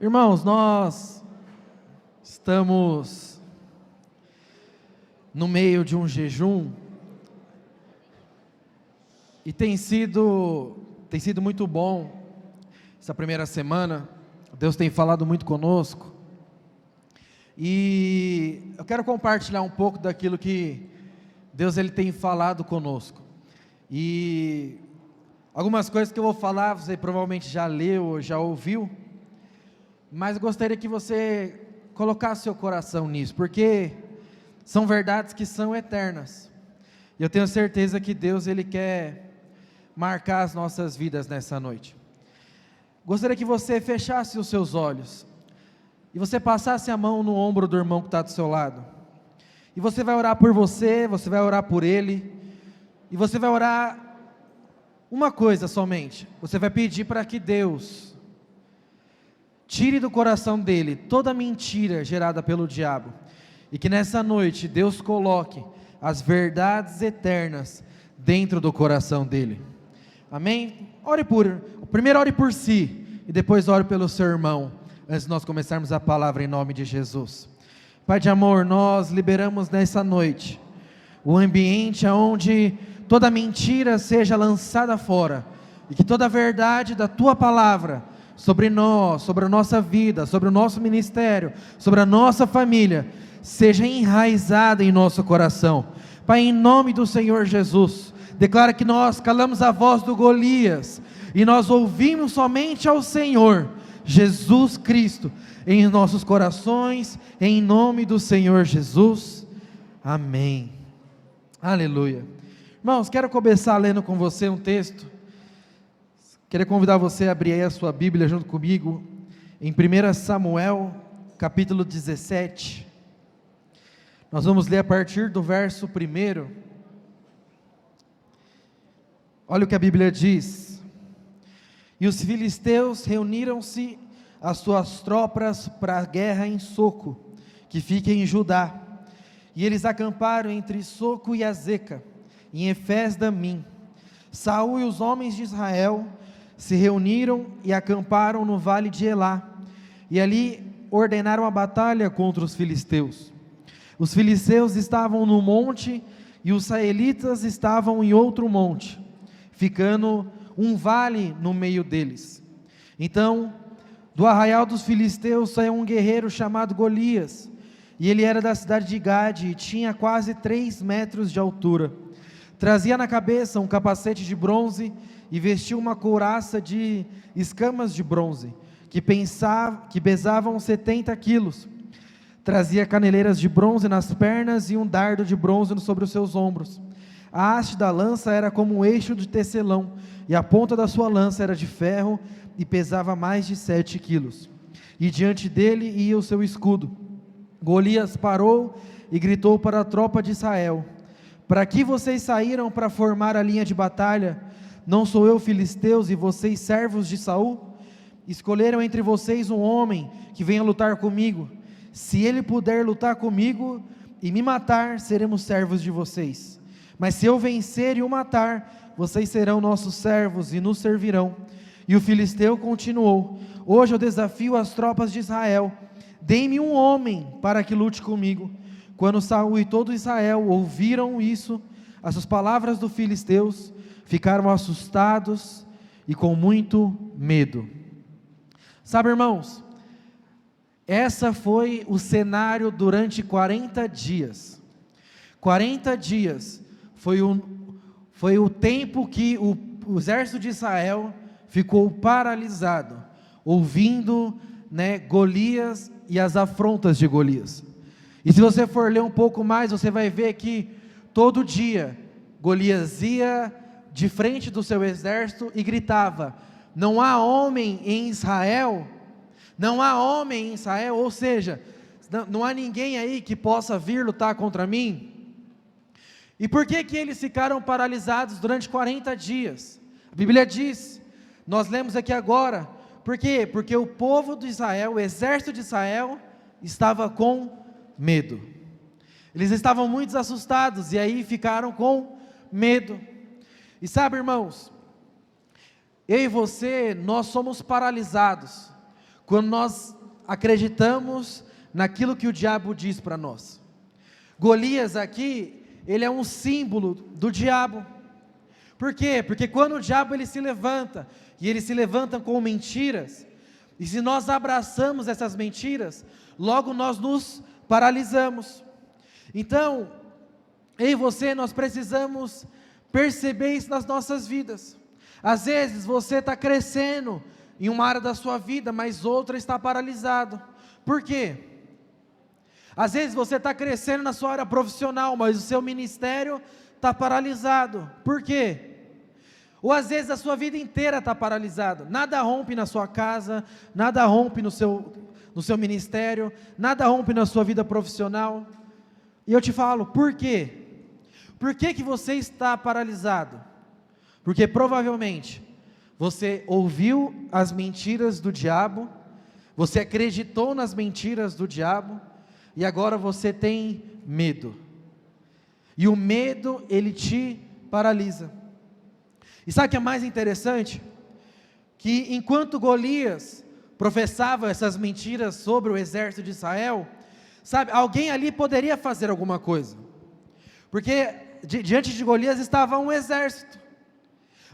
Irmãos, nós estamos no meio de um jejum e tem sido muito bom essa primeira semana. Deus tem falado muito conosco e eu quero compartilhar um pouco daquilo que Deus ele tem falado conosco. E algumas coisas que eu vou falar, você provavelmente já leu ou já ouviu, mas eu gostaria que você colocasse seu coração nisso, porque são verdades que são eternas, e eu tenho certeza que Deus ele quer marcar as nossas vidas nessa noite. Gostaria que você fechasse os seus olhos, e você passasse a mão no ombro do irmão que está do seu lado, e você vai orar por você vai orar por ele, e você vai orar uma coisa somente, você vai pedir para que Deus tire do coração dele toda mentira gerada pelo diabo, e que nessa noite Deus coloque as verdades eternas dentro do coração dele. Amém? Primeiro ore por si, e depois ore pelo seu irmão, antes de nós começarmos a palavra em nome de Jesus. Pai de amor, nós liberamos nessa noite o ambiente onde toda mentira seja lançada fora, e que toda a verdade da tua palavra sobre nós, sobre a nossa vida, sobre o nosso ministério, sobre a nossa família, seja enraizada em nosso coração. Pai, em nome do Senhor Jesus, declara que nós calamos a voz do Golias, e nós ouvimos somente ao Senhor, Jesus Cristo, em nossos corações, em nome do Senhor Jesus, amém, aleluia. Irmãos, quero começar lendo com você um texto. Queria convidar você a abrir aí a sua Bíblia junto comigo, em 1 Samuel, capítulo 17, nós vamos ler a partir do verso 1, olha o que a Bíblia diz: e os filisteus reuniram-se as suas tropas para a guerra em Soco, que fica em Judá, e eles acamparam entre Soco e Azeca, em Efes-Damim. Saul e os homens de Israel se reuniram e acamparam no vale de Elá, e ali ordenaram a batalha contra os filisteus. Os filisteus estavam no monte, e os israelitas estavam em outro monte, ficando um vale no meio deles. Então, do arraial dos filisteus saiu um guerreiro chamado Golias, e ele era da cidade de Gade, e tinha quase 3 metros de altura. Trazia na cabeça um capacete de bronze, e vestiu uma couraça de escamas de bronze, que pesavam 70 quilos. Trazia caneleiras de bronze nas pernas e um dardo de bronze sobre os seus ombros. A haste da lança era como um eixo de tecelão, e a ponta da sua lança era de ferro e pesava mais de 7 quilos. E diante dele ia o seu escudo. Golias parou e gritou para a tropa de Israel: para que vocês saíram para formar a linha de batalha? Não sou eu filisteus e vocês servos de Saul? Escolheram entre vocês um homem que venha lutar comigo. Se ele puder lutar comigo e me matar, seremos servos de vocês. Mas se eu vencer e o matar, vocês serão nossos servos e nos servirão. E o filisteu continuou: hoje eu desafio as tropas de Israel. Deem-me um homem para que lute comigo. Quando Saul e todo Israel ouviram isso, as palavras dos filisteus, ficaram assustados e com muito medo. Sabe, irmãos, essa foi o cenário durante 40 dias. 40 dias foi o tempo que o exército de Israel ficou paralisado, ouvindo, Golias e as afrontas de Golias. E se você for ler um pouco mais, você vai ver que todo dia Golias ia de frente do seu exército e gritava: não há homem em Israel, não há homem em Israel, ou seja, não há ninguém aí que possa vir lutar contra mim. E por que eles ficaram paralisados durante 40 dias? A Bíblia diz, nós lemos aqui agora, por quê? Porque o povo de Israel, o exército de Israel, estava com medo. Eles estavam muito assustados, e aí ficaram com medo. E sabe, irmãos, eu e você, nós somos paralisados quando nós acreditamos naquilo que o diabo diz para nós. Golias aqui, ele é um símbolo do diabo. Por quê? Porque quando o diabo ele se levanta, e ele se levanta com mentiras, e se nós abraçamos essas mentiras, logo nós nos paralisamos. Então, eu e você, nós precisamos perceber isso nas nossas vidas. Às vezes você está crescendo em uma área da sua vida, mas outra está paralisado. Por quê? Às vezes você está crescendo na sua área profissional, mas o seu ministério está paralisado. Por quê? Ou às vezes a sua vida inteira está paralisada. Nada rompe na sua casa, nada rompe no seu ministério, nada rompe na sua vida profissional. E eu te falo, por quê? Por que que você está paralisado? Porque provavelmente você ouviu as mentiras do diabo, você acreditou nas mentiras do diabo, e agora você tem medo. E o medo, ele te paralisa. E sabe o que é mais interessante? Que enquanto Golias professava essas mentiras sobre o exército de Israel, sabe, alguém ali poderia fazer alguma coisa. Porque diante de Golias estava um exército.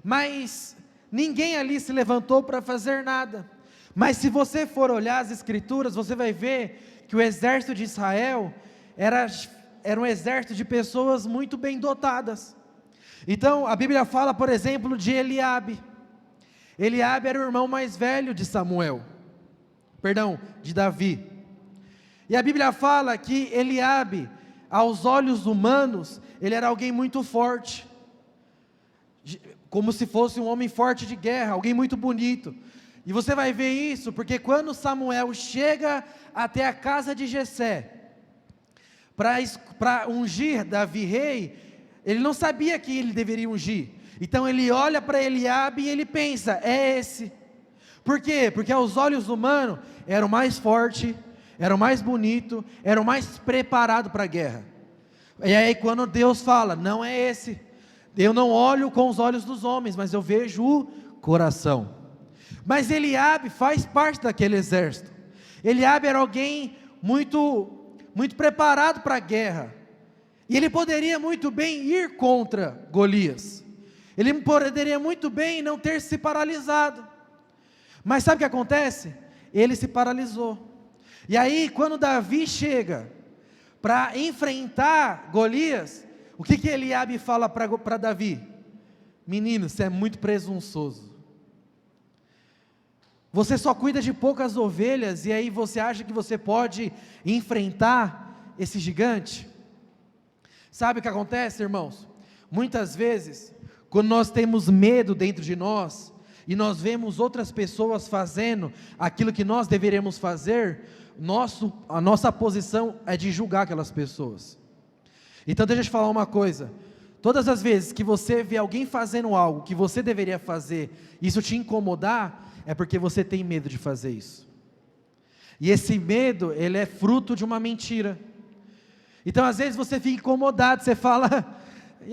Mas ninguém ali se levantou para fazer nada. Mas se você for olhar as escrituras, você vai ver que o exército de Israel era um exército de pessoas muito bem dotadas. Então a Bíblia fala, por exemplo, de Eliabe. Eliabe era o irmão mais velho de de Davi. E a Bíblia fala que Eliabe, aos olhos humanos, ele era alguém muito forte, como se fosse um homem forte de guerra, alguém muito bonito. E você vai ver isso, porque quando Samuel chega até a casa de Jessé, para ungir Davi rei, ele não sabia que ele deveria ungir. Então ele olha para Eliabe e ele pensa, é esse. Por quê? Porque aos olhos humanos, era o mais forte, era o mais bonito, era o mais preparado para a guerra. E aí quando Deus fala, não é esse. Eu não olho com os olhos dos homens, mas eu vejo o coração. Mas Eliabe faz parte daquele exército. Eliabe era alguém muito preparado para a guerra. E ele poderia muito bem ir contra Golias. Ele poderia muito bem não ter se paralisado. Mas sabe o que acontece? Ele se paralisou. E aí quando Davi chega para enfrentar Golias, o que Eliabe fala para Davi? Menino, você é muito presunçoso. Você só cuida de poucas ovelhas e aí você acha que você pode enfrentar esse gigante? Sabe o que acontece, irmãos? Muitas vezes, quando nós temos medo dentro de nós, e nós vemos outras pessoas fazendo aquilo que nós deveríamos fazer, a nossa posição é de julgar aquelas pessoas. Então deixa eu te falar uma coisa, todas as vezes que você vê alguém fazendo algo que você deveria fazer, isso te incomodar, é porque você tem medo de fazer isso. E esse medo, ele é fruto de uma mentira. Então às vezes você fica incomodado, você fala, e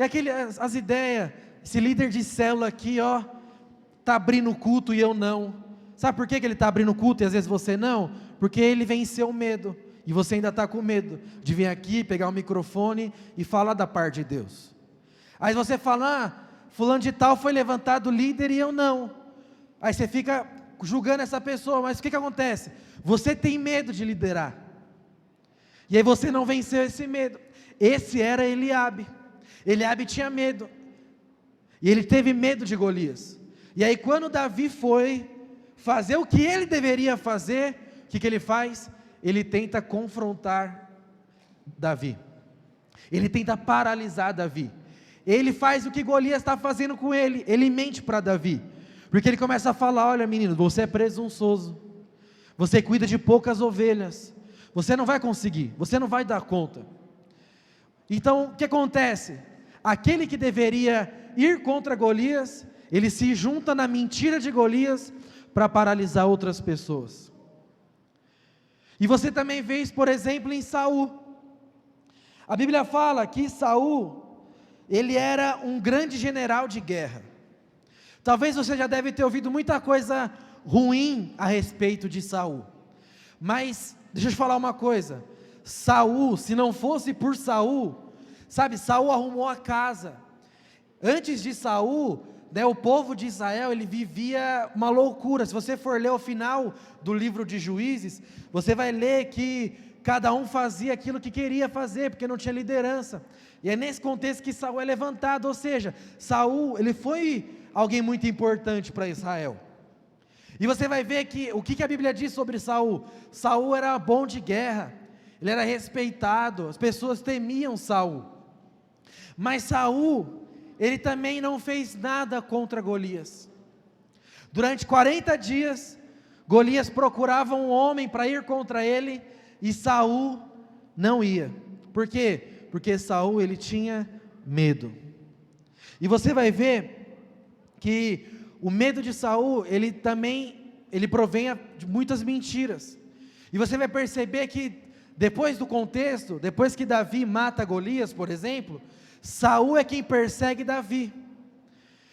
as ideias, esse líder de célula aqui, está abrindo o culto e eu não. Sabe por que ele está abrindo o culto e às vezes você não? Porque ele venceu o medo, e você ainda está com medo de vir aqui, pegar o microfone e falar da parte de Deus. Aí você fala, fulano de tal foi levantado líder e eu não. Aí você fica julgando essa pessoa, mas o que acontece? Você tem medo de liderar, e aí você não venceu esse medo. Esse era Eliabe. Eliabe tinha medo, e ele teve medo de Golias. E aí quando Davi foi fazer o que ele deveria fazer, o que ele faz? Ele tenta confrontar Davi, ele tenta paralisar Davi. Ele faz o que Golias está fazendo com ele, ele mente para Davi, porque ele começa a falar, olha menino, você é presunçoso, você cuida de poucas ovelhas, você não vai conseguir, você não vai dar conta. Então o que acontece? Aquele que deveria ir contra Golias, ele se junta na mentira de Golias, para paralisar outras pessoas. E você também vê isso, por exemplo, em Saul. A Bíblia fala que Saul, ele era um grande general de guerra. Talvez você já deve ter ouvido muita coisa ruim a respeito de Saul. Mas deixa eu te falar uma coisa, Saul, se não fosse por Saul, sabe, Saul arrumou a casa. Antes de Saul, né, o povo de Israel, ele vivia uma loucura. Se você for ler o final do livro de Juízes, você vai ler que cada um fazia aquilo que queria fazer, porque não tinha liderança. E é nesse contexto que Saul é levantado, ou seja, Saul, ele foi alguém muito importante para Israel. E você vai ver que, o que a Bíblia diz sobre Saul? Saul era bom de guerra, ele era respeitado, as pessoas temiam Saul. Mas Saul, ele também não fez nada contra Golias. Durante 40 dias, Golias procurava um homem para ir contra ele, e Saul não ia. Por quê? Porque Saul, ele tinha medo. E você vai ver que o medo de Saul, ele provém de muitas mentiras. E você vai perceber que depois do contexto, depois que Davi mata Golias, por exemplo, Saul é quem persegue Davi.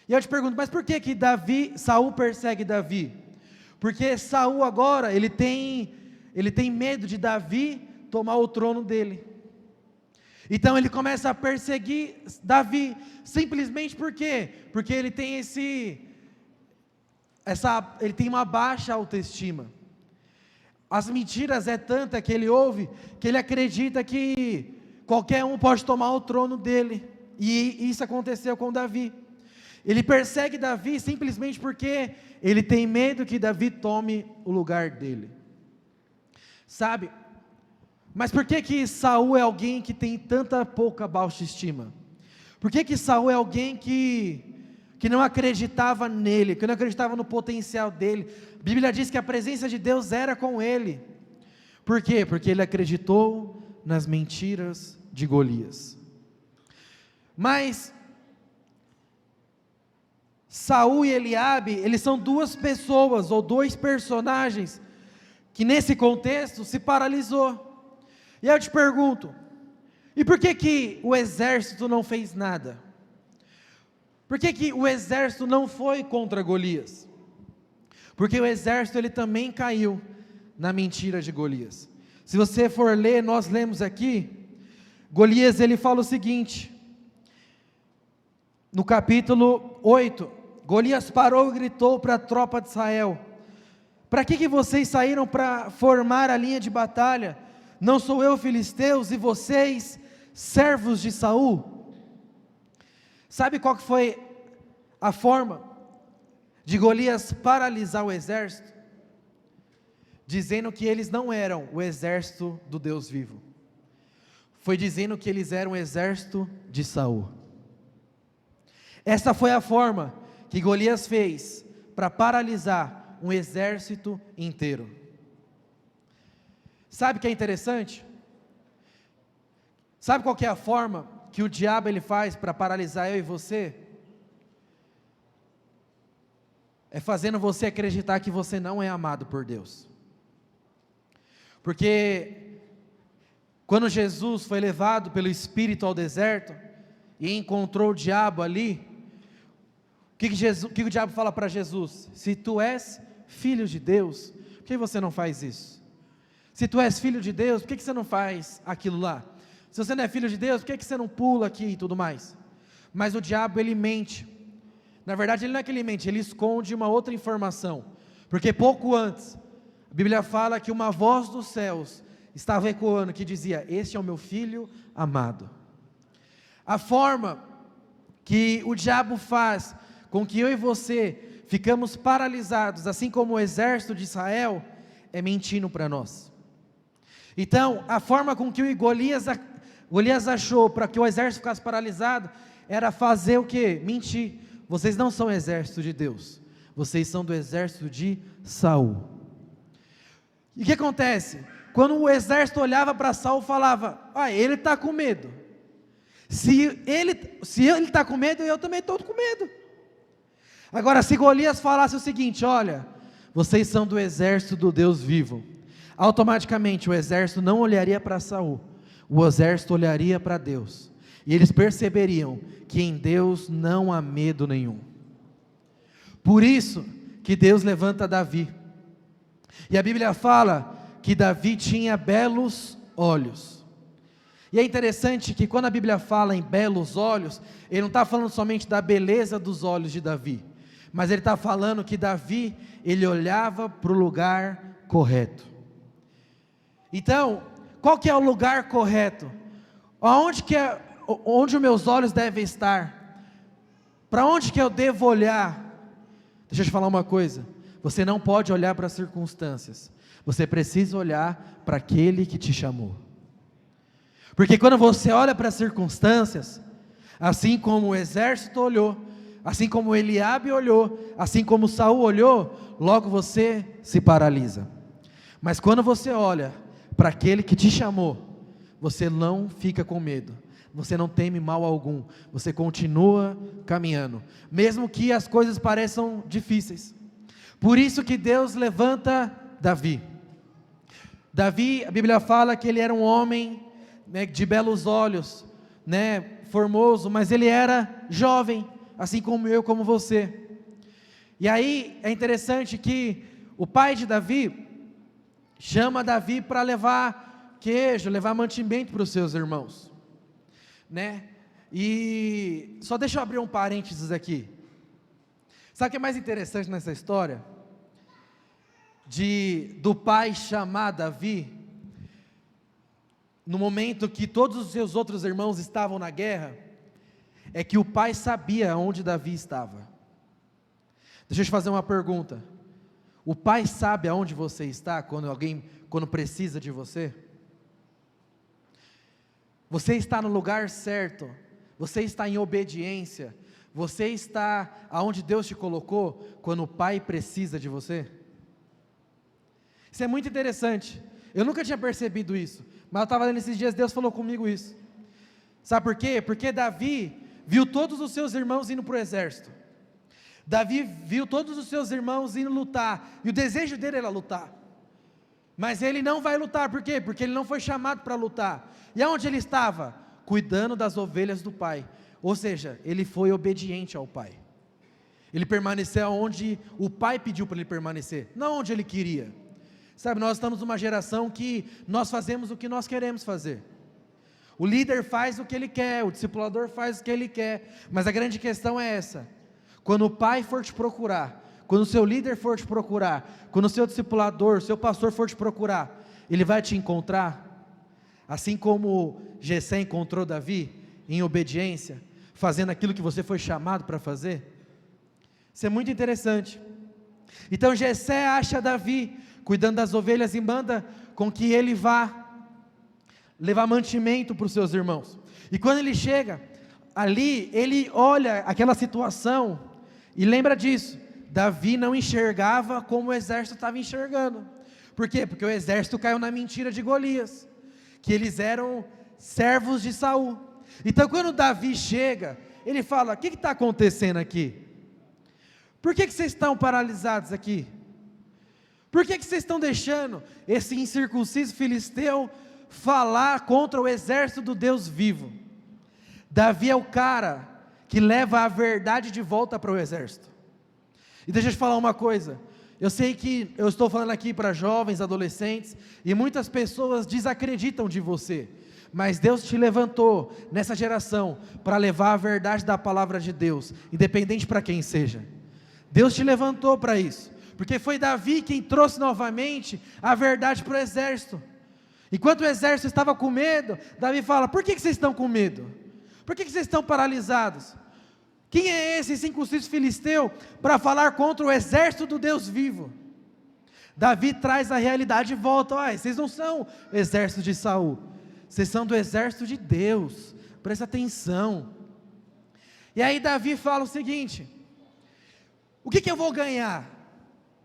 E eu te pergunto, mas por que Saul persegue Davi? Porque Saul agora, ele tem medo de Davi tomar o trono dele. Então ele começa a perseguir Davi, simplesmente por quê? Porque ele tem ele tem uma baixa autoestima. As mentiras é tanta que ele ouve, que ele acredita que qualquer um pode tomar o trono dele, e isso aconteceu com Davi. Ele persegue Davi simplesmente porque ele tem medo que Davi tome o lugar dele, sabe? Mas por que Saul é alguém que tem tanta pouca baixa estima? Por que Saul é alguém que não acreditava nele, que não acreditava no potencial dele? A Bíblia diz que a presença de Deus era com ele. Por quê? Porque ele acreditou nas mentiras de Golias. Mas Saul e Eliabe, eles são duas pessoas, ou dois personagens, que nesse contexto se paralisou. E aí eu te pergunto, e por que o exército não fez nada? Por que o exército não foi contra Golias? Porque o exército, ele também caiu na mentira de Golias. Se você for ler, nós lemos aqui, Golias, ele fala o seguinte, no capítulo 8, Golias parou e gritou para a tropa de Israel: para que vocês saíram para formar a linha de batalha? Não sou eu, filisteus, e vocês, servos de Saul? Sabe qual que foi a forma de Golias paralisar o exército? Dizendo que eles não eram o exército do Deus vivo. Foi dizendo que eles eram o exército de Saul. Essa foi a forma que Golias fez para paralisar um exército inteiro. Sabe o que é interessante? Sabe qual que é a forma que o diabo ele faz para paralisar eu e você? É fazendo você acreditar que você não é amado por Deus. Porque quando Jesus foi levado pelo Espírito ao deserto e encontrou o diabo ali, o que o diabo fala para Jesus? Se tu és filho de Deus, por que você não faz isso? Se tu és filho de Deus, por que você não faz aquilo lá? Se você não é filho de Deus, por que você não pula aqui e tudo mais? Mas o diabo, ele mente. Na verdade, ele não é que ele mente, ele esconde uma outra informação. Porque pouco antes, a Bíblia fala que uma voz dos céus estava ecoando, que dizia: este é o meu filho amado. A forma que o diabo faz com que eu e você ficamos paralisados, assim como o exército de Israel, é mentindo para nós. Então, a forma com que o Golias achou para que o exército ficasse paralisado, era fazer o quê? Mentir. Vocês não são exército de Deus, vocês são do exército de Saul. E o que acontece? Quando o exército olhava para Saul, falava: ele está com medo. Se ele está com medo, eu também estou com medo. Agora, se Golias falasse o seguinte: olha, vocês são do exército do Deus vivo, automaticamente o exército não olharia para Saul, o exército olharia para Deus, e eles perceberiam que em Deus não há medo nenhum. Por isso que Deus levanta Davi. E a Bíblia fala que Davi tinha belos olhos. E é interessante que quando a Bíblia fala em belos olhos, ele não está falando somente da beleza dos olhos de Davi, mas ele está falando que Davi, ele olhava para o lugar correto. Então, qual que é o lugar correto? Onde os meus olhos devem estar? Para onde que eu devo olhar? Deixa eu te falar uma coisa, você não pode olhar para as circunstâncias, você precisa olhar para aquele que te chamou. Porque quando você olha para as circunstâncias, assim como o exército olhou, assim como Eliabe olhou, assim como Saul olhou, logo você se paralisa. Mas quando você olha para aquele que te chamou, você não fica com medo, você não teme mal algum, você continua caminhando, mesmo que as coisas pareçam difíceis. Por isso que Deus levanta Davi. Davi, a Bíblia fala que ele era um homem, né, de belos olhos, né, formoso, mas ele era jovem, assim como eu, como você. E aí é interessante que o pai de Davi chama Davi para levar queijo, levar mantimento para os seus irmãos, né? E só deixa eu abrir um parênteses aqui. Sabe o que é mais interessante nessa história? Do pai chamar Davi, no momento que todos os seus outros irmãos estavam na guerra, é que o pai sabia onde Davi estava. Deixa eu te fazer uma pergunta: o pai sabe aonde você está quando precisa de você? Você está no lugar certo? Você está em obediência? Você está aonde Deus te colocou quando o pai precisa de você? Isso é muito interessante. Eu nunca tinha percebido isso, mas eu estava lendo esses dias, Deus falou comigo isso. Sabe por quê? Porque Davi viu todos os seus irmãos indo para o exército. Davi viu todos os seus irmãos indo lutar, e o desejo dele era lutar. Mas ele não vai lutar, por quê? Porque ele não foi chamado para lutar. E aonde ele estava? Cuidando das ovelhas do pai. Ou seja, ele foi obediente ao pai. Ele permaneceu onde o pai pediu para ele permanecer, não onde ele queria. Sabe, nós estamos numa geração que nós fazemos o que nós queremos fazer. O líder faz o que ele quer, o discipulador faz o que ele quer, mas a grande questão é essa: quando o pai for te procurar, quando o seu líder for te procurar, quando o seu discipulador, o seu pastor for te procurar, ele vai te encontrar, assim como Jessé encontrou Davi, em obediência, fazendo aquilo que você foi chamado para fazer. Isso é muito interessante. Então Jessé acha Davi cuidando das ovelhas e manda com que ele vá levar mantimento para os seus irmãos. E quando ele chega ali, ele olha aquela situação e lembra disso. Davi não enxergava como o exército estava enxergando. Por quê? Porque o exército caiu na mentira de Golias, que eles eram servos de Saul. Então quando Davi chega, ele fala: o que está acontecendo aqui? Por que vocês estão paralisados aqui? Por que vocês estão deixando esse incircunciso filisteu falar contra o exército do Deus vivo? Davi é o cara que leva a verdade de volta para o exército. E deixa eu te falar uma coisa, eu sei que eu estou falando aqui para jovens, adolescentes, e muitas pessoas desacreditam de você, mas Deus te levantou nessa geração para levar a verdade da palavra de Deus, independente para quem seja. Deus te levantou para isso, porque foi Davi quem trouxe novamente a verdade para o exército. Enquanto o exército estava com medo, Davi fala: por que vocês estão com medo? Por que vocês estão paralisados? Quem é esse incircunciso filisteu para falar contra o exército do Deus vivo? Davi traz a realidade de volta. Vocês não são o exército de Saul, vocês são do exército de Deus, presta atenção. E aí Davi fala o seguinte: o que eu vou ganhar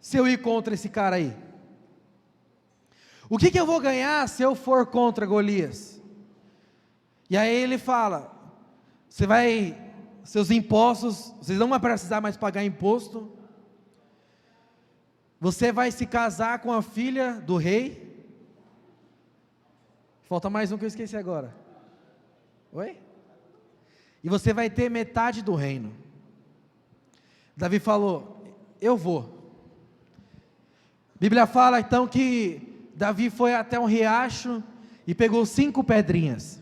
se eu ir contra esse cara aí? O que eu vou ganhar se eu for contra Golias? E aí ele fala: seus impostos, vocês não vão precisar mais pagar imposto, você vai se casar com a filha do rei. Falta mais um que eu esqueci agora. Oi? E você vai ter metade do reino. Davi falou: eu vou. A Bíblia fala então que Davi foi até um riacho e pegou 5 pedrinhas.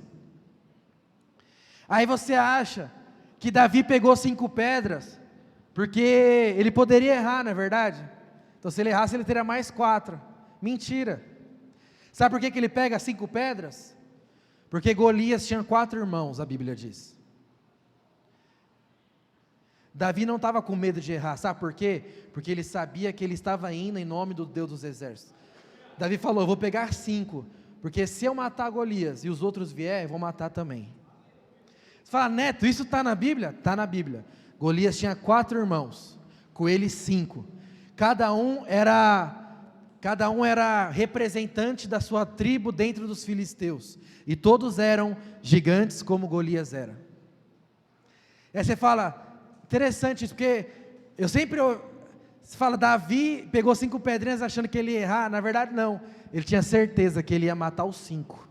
Aí você acha que Davi pegou 5 pedras, porque ele poderia errar, não é verdade? Então se ele errasse ele teria mais 4, mentira. Sabe por que ele pega 5 pedras? Porque Golias tinha 4 irmãos, a Bíblia diz. Davi não estava com medo de errar, sabe por quê? Porque ele sabia que ele estava indo em nome do Deus dos exércitos. Davi falou, eu vou pegar 5, porque se eu matar Golias e os outros vier, eu vou matar também. Você fala, Neto, isso está na Bíblia? Está na Bíblia. Golias tinha 4 irmãos, com ele 5. Cada um era representante da sua tribo dentro dos filisteus, e todos eram gigantes como Golias era. E aí você fala, interessante isso, porque você fala, Davi pegou 5 pedrinhas achando que ele ia errar, na verdade não, ele tinha certeza que ele ia matar os 5,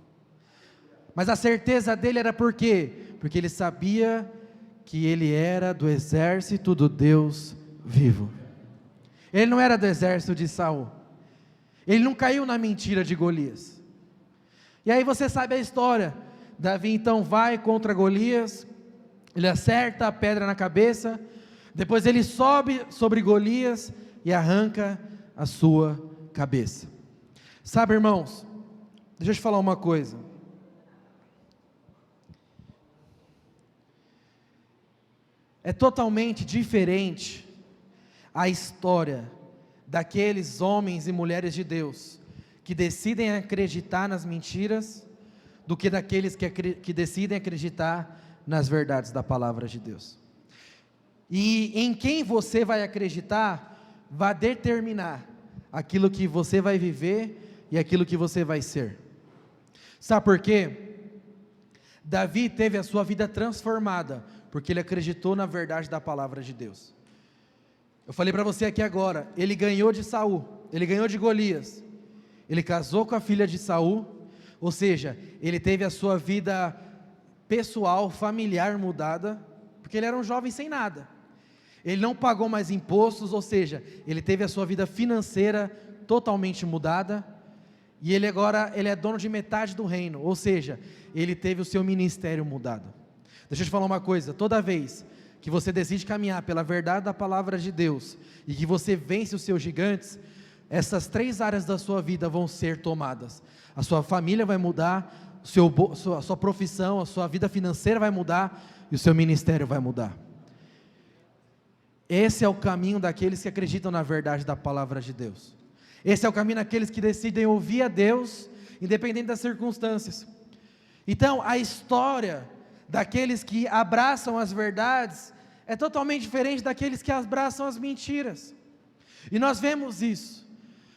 mas a certeza dele era por quê? Porque ele sabia que ele era do exército do Deus vivo, ele não era do exército de Saul, ele não caiu na mentira de Golias. E aí você sabe a história, Davi então vai contra Golias, ele acerta a pedra na cabeça, depois ele sobe sobre Golias e arranca a sua cabeça. Sabe, irmãos, deixa eu te falar uma coisa. É totalmente diferente a história daqueles homens e mulheres de Deus que decidem acreditar nas mentiras, do que daqueles que decidem acreditar nas verdades da palavra de Deus. E em quem você vai acreditar, vai determinar aquilo que você vai viver e aquilo que você vai ser. Sabe por quê? Davi teve a sua vida transformada, porque ele acreditou na verdade da palavra de Deus. Eu falei para você aqui agora, ele ganhou de Saul, ele ganhou de Golias, ele casou com a filha de Saul, ou seja, ele teve a sua vida pessoal, familiar mudada, porque ele era um jovem sem nada, ele não pagou mais impostos, ou seja, ele teve a sua vida financeira totalmente mudada, e ele agora é dono de metade do reino, ou seja, ele teve o seu ministério mudado. Deixa eu te falar uma coisa, toda vez que você decide caminhar pela verdade da palavra de Deus, e que você vence os seus gigantes, essas 3 áreas da sua vida vão ser tomadas, a sua família vai mudar, a sua profissão, a sua vida financeira vai mudar, e o seu ministério vai mudar. Esse é o caminho daqueles que acreditam na verdade da palavra de Deus, esse é o caminho daqueles que decidem ouvir a Deus, independente das circunstâncias. Então a história daqueles que abraçam as verdades é totalmente diferente daqueles que abraçam as mentiras, e nós vemos isso.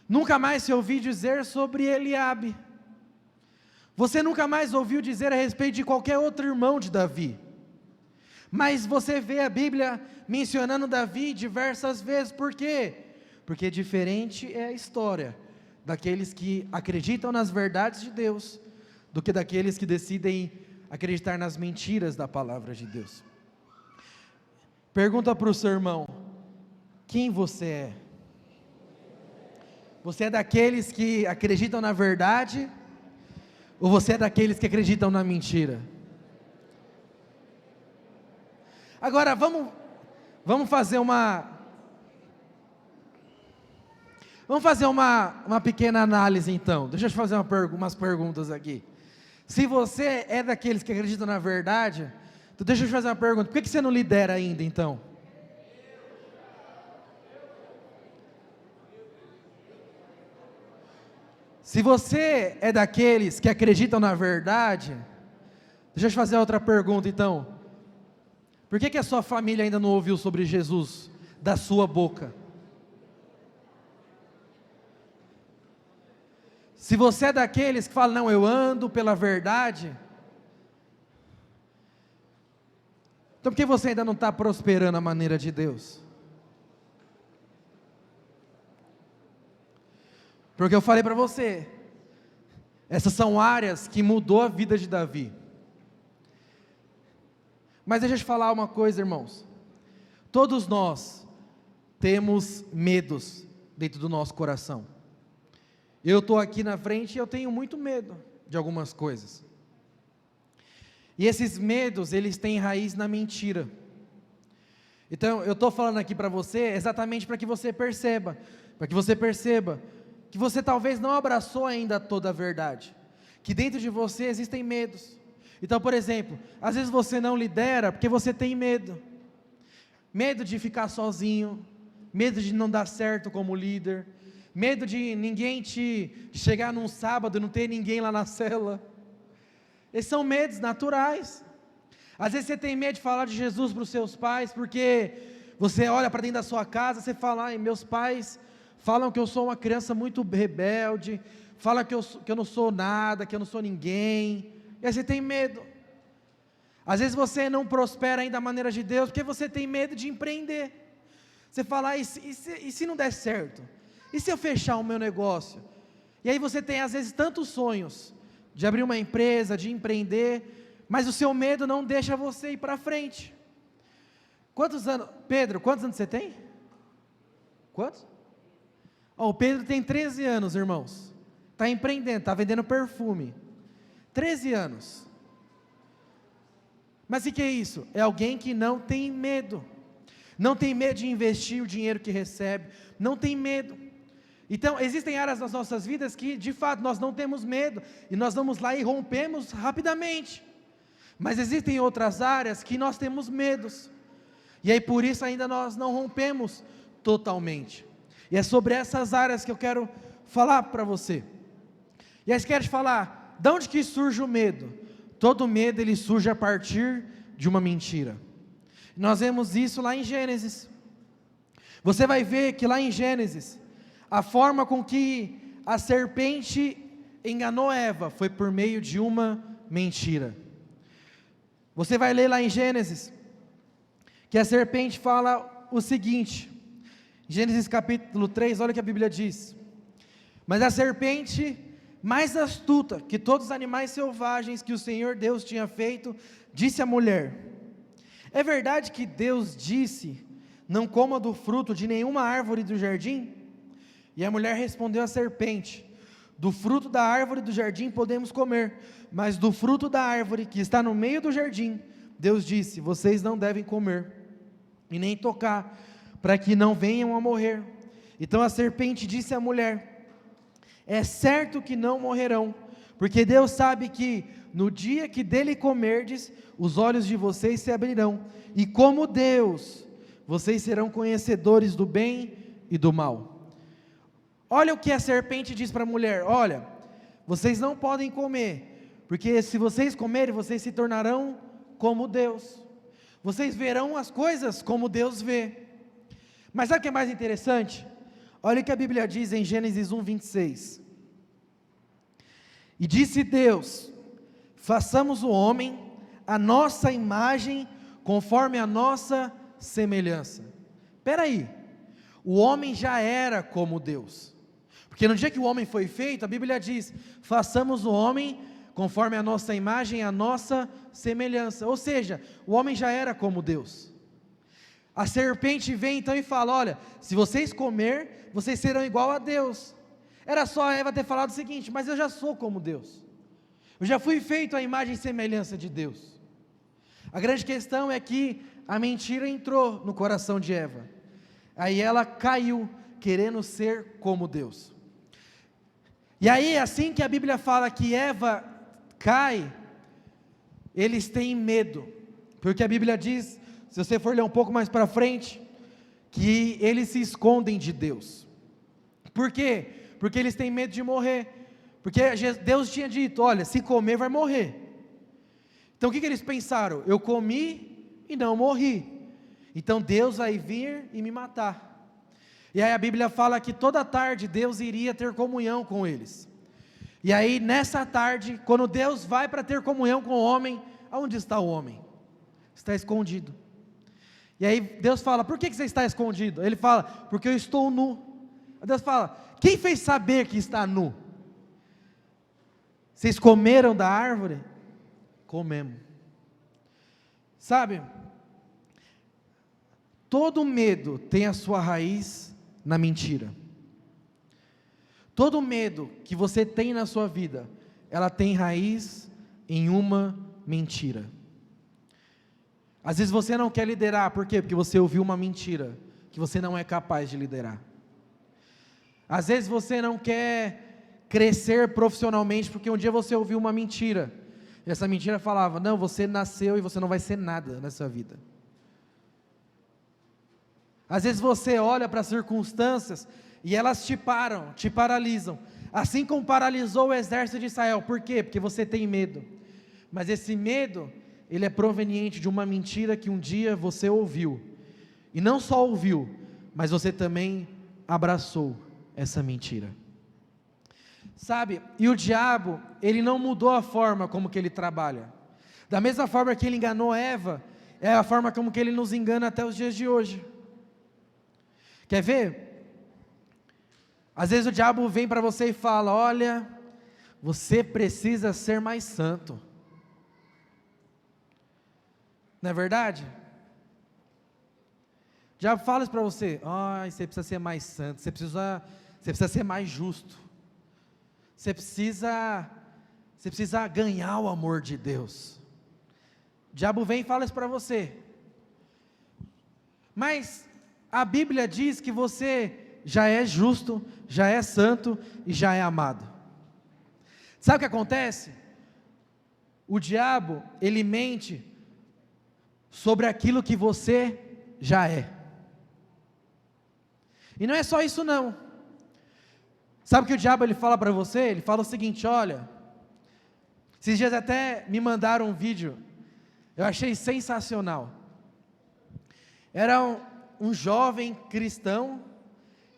Nunca mais se ouviu dizer sobre Eliabe, você nunca mais ouviu dizer a respeito de qualquer outro irmão de Davi, mas você vê a Bíblia mencionando Davi diversas vezes. Por quê? Porque diferente é a história daqueles que acreditam nas verdades de Deus, do que daqueles que decidem acreditar nas mentiras da palavra de Deus. Pergunta para o seu irmão, quem você é? Você é daqueles que acreditam na verdade, ou você é daqueles que acreditam na mentira? Agora vamos fazer uma pequena análise então. Deixa eu te fazer umas perguntas aqui. Se você é daqueles que acreditam na verdade, então deixa eu te fazer uma pergunta, por que você não lidera ainda então? Se você é daqueles que acreditam na verdade, deixa eu te fazer outra pergunta então, por que a sua família ainda não ouviu sobre Jesus da sua boca? Se você é daqueles que falam, não, eu ando pela verdade, então por que você ainda não está prosperando a maneira de Deus? Porque eu falei para você, essas são áreas que mudou a vida de Davi. Mas deixa eu te falar uma coisa, irmãos, todos nós temos medos dentro do nosso coração. Eu estou aqui na frente e eu tenho muito medo de algumas coisas. E esses medos, eles têm raiz na mentira. Então, eu estou falando aqui para você exatamente para que você perceba, que você talvez não abraçou ainda toda a verdade, que dentro de você existem medos. Então, por exemplo, às vezes você não lidera porque você tem medo. Medo de ficar sozinho, medo de não dar certo como líder, medo de de chegar num sábado e não ter ninguém lá na cela. Esses são medos naturais. Às vezes você tem medo de falar de Jesus para os seus pais, porque você olha para dentro da sua casa, você fala: ai, meus pais falam que eu sou uma criança muito rebelde, falam que eu não sou nada, que eu não sou ninguém, e aí você tem medo. Às vezes você não prospera ainda da maneira de Deus, porque você tem medo de empreender. Você fala: e se não der certo? E se eu fechar o meu negócio? E aí você tem às vezes tantos sonhos, de abrir uma empresa, de empreender, mas o seu medo não deixa você ir para frente. Pedro, quantos anos você tem? Quantos? O Pedro tem 13 anos, irmãos, está empreendendo, está vendendo perfume, 13 anos, mas o que é isso? É alguém que não tem medo de investir o dinheiro que recebe, não tem medo. Então, existem áreas nas nossas vidas que, de fato, nós não temos medo, e nós vamos lá e rompemos rapidamente, mas existem outras áreas que nós temos medos, e aí por isso ainda nós não rompemos totalmente, e é sobre essas áreas que eu quero falar para você. E aí quero te falar, de onde que surge o medo? Todo medo ele surge a partir de uma mentira. Nós vemos isso lá em Gênesis. Você vai ver que lá em Gênesis, a forma com que a serpente enganou Eva foi por meio de uma mentira. Você vai ler lá em Gênesis, que a serpente fala o seguinte, Gênesis capítulo 3, olha o que a Bíblia diz: mas a serpente, mais astuta que todos os animais selvagens que o Senhor Deus tinha feito, disse à mulher: é verdade que Deus disse, não coma do fruto de nenhuma árvore do jardim? E a mulher respondeu à serpente: do fruto da árvore do jardim podemos comer, mas do fruto da árvore que está no meio do jardim, Deus disse, vocês não devem comer, e nem tocar, para que não venham a morrer. Então a serpente disse à mulher: é certo que não morrerão, porque Deus sabe que no dia que dele comerdes, os olhos de vocês se abrirão, e como Deus, vocês serão conhecedores do bem e do mal. Olha o que a serpente diz para a mulher: olha, vocês não podem comer, porque se vocês comerem, vocês se tornarão como Deus, vocês verão as coisas como Deus vê. Mas sabe o que é mais interessante? Olha o que a Bíblia diz em Gênesis 1:26. E disse Deus: façamos o homem a nossa imagem, conforme a nossa semelhança. Espera aí, o homem já era como Deus, porque no dia que o homem foi feito, a Bíblia diz: façamos o homem conforme a nossa imagem, a nossa semelhança, ou seja, o homem já era como Deus. A serpente vem então e fala: olha, se vocês comer, vocês serão igual a Deus. Era só a Eva ter falado o seguinte: mas eu já sou como Deus, eu já fui feito à imagem e semelhança de Deus. A grande questão é que a mentira entrou no coração de Eva, aí ela caiu querendo ser como Deus. E aí, assim que a Bíblia fala que Eva cai, eles têm medo, porque a Bíblia diz, se você for ler um pouco mais para frente, que eles se escondem de Deus. Por quê? Porque eles têm medo de morrer, porque Deus tinha dito: olha, se comer vai morrer. Então o que eles pensaram? Eu comi e não morri, então Deus vai vir e me matar. E aí a Bíblia fala que toda tarde Deus iria ter comunhão com eles. E aí nessa tarde, quando Deus vai para ter comunhão com o homem, aonde está o homem? Está escondido. E aí Deus fala: por que você está escondido? Ele fala: porque eu estou nu. Deus fala: quem fez saber que está nu? Vocês comeram da árvore? Comemos. Sabe, todo medo tem a sua raiz na mentira. Todo medo que você tem na sua vida, ela tem raiz em uma mentira. Às vezes você não quer liderar, por quê? Porque você ouviu uma mentira, que você não é capaz de liderar. Às vezes você não quer crescer profissionalmente, porque um dia você ouviu uma mentira, e essa mentira falava, não, você nasceu e você não vai ser nada nessa vida. Às vezes você olha para as circunstâncias, e elas te param, te paralisam, assim como paralisou o exército de Israel. Por quê? Porque você tem medo, mas esse medo, ele é proveniente de uma mentira que um dia você ouviu, e não só ouviu, mas você também abraçou essa mentira, sabe? E o diabo, ele não mudou a forma como que ele trabalha, da mesma forma que ele enganou Eva, é a forma como que ele nos engana até os dias de hoje. Quer ver? Às vezes o diabo vem para você e fala, olha, você precisa ser mais santo. Não é verdade? O diabo fala isso para você, você precisa ser mais santo, você precisa ser mais justo, você precisa ganhar o amor de Deus. O diabo vem e fala isso para você, mas a Bíblia diz que você já é justo, já é santo e já é amado. Sabe o que acontece? O diabo, ele mente sobre aquilo que você já é. E não é só isso não. Sabe o que o diabo ele fala para você? Ele fala o seguinte, olha, esses dias até me mandaram um vídeo, eu achei sensacional. Era um jovem cristão,